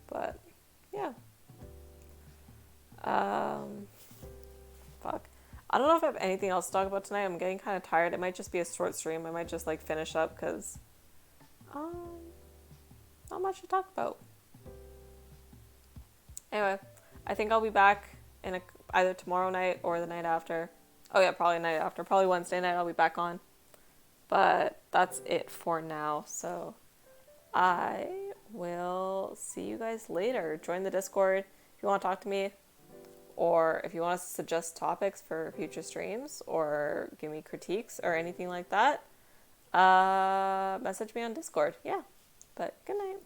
[SPEAKER 1] But, yeah. Fuck. I don't know if I have anything else to talk about tonight. I'm getting kind of tired. It might just be a short stream. I might just, like, finish up, because, not much to talk about. Anyway, I think I'll be back in either tomorrow night or the night after. Oh yeah, probably the night after. Probably Wednesday night I'll be back on. But that's it for now. So I will see you guys later. Join the Discord if you want to talk to me. Or if you want to suggest topics for future streams or give me critiques or anything like that. Message me on Discord. Yeah. But good night.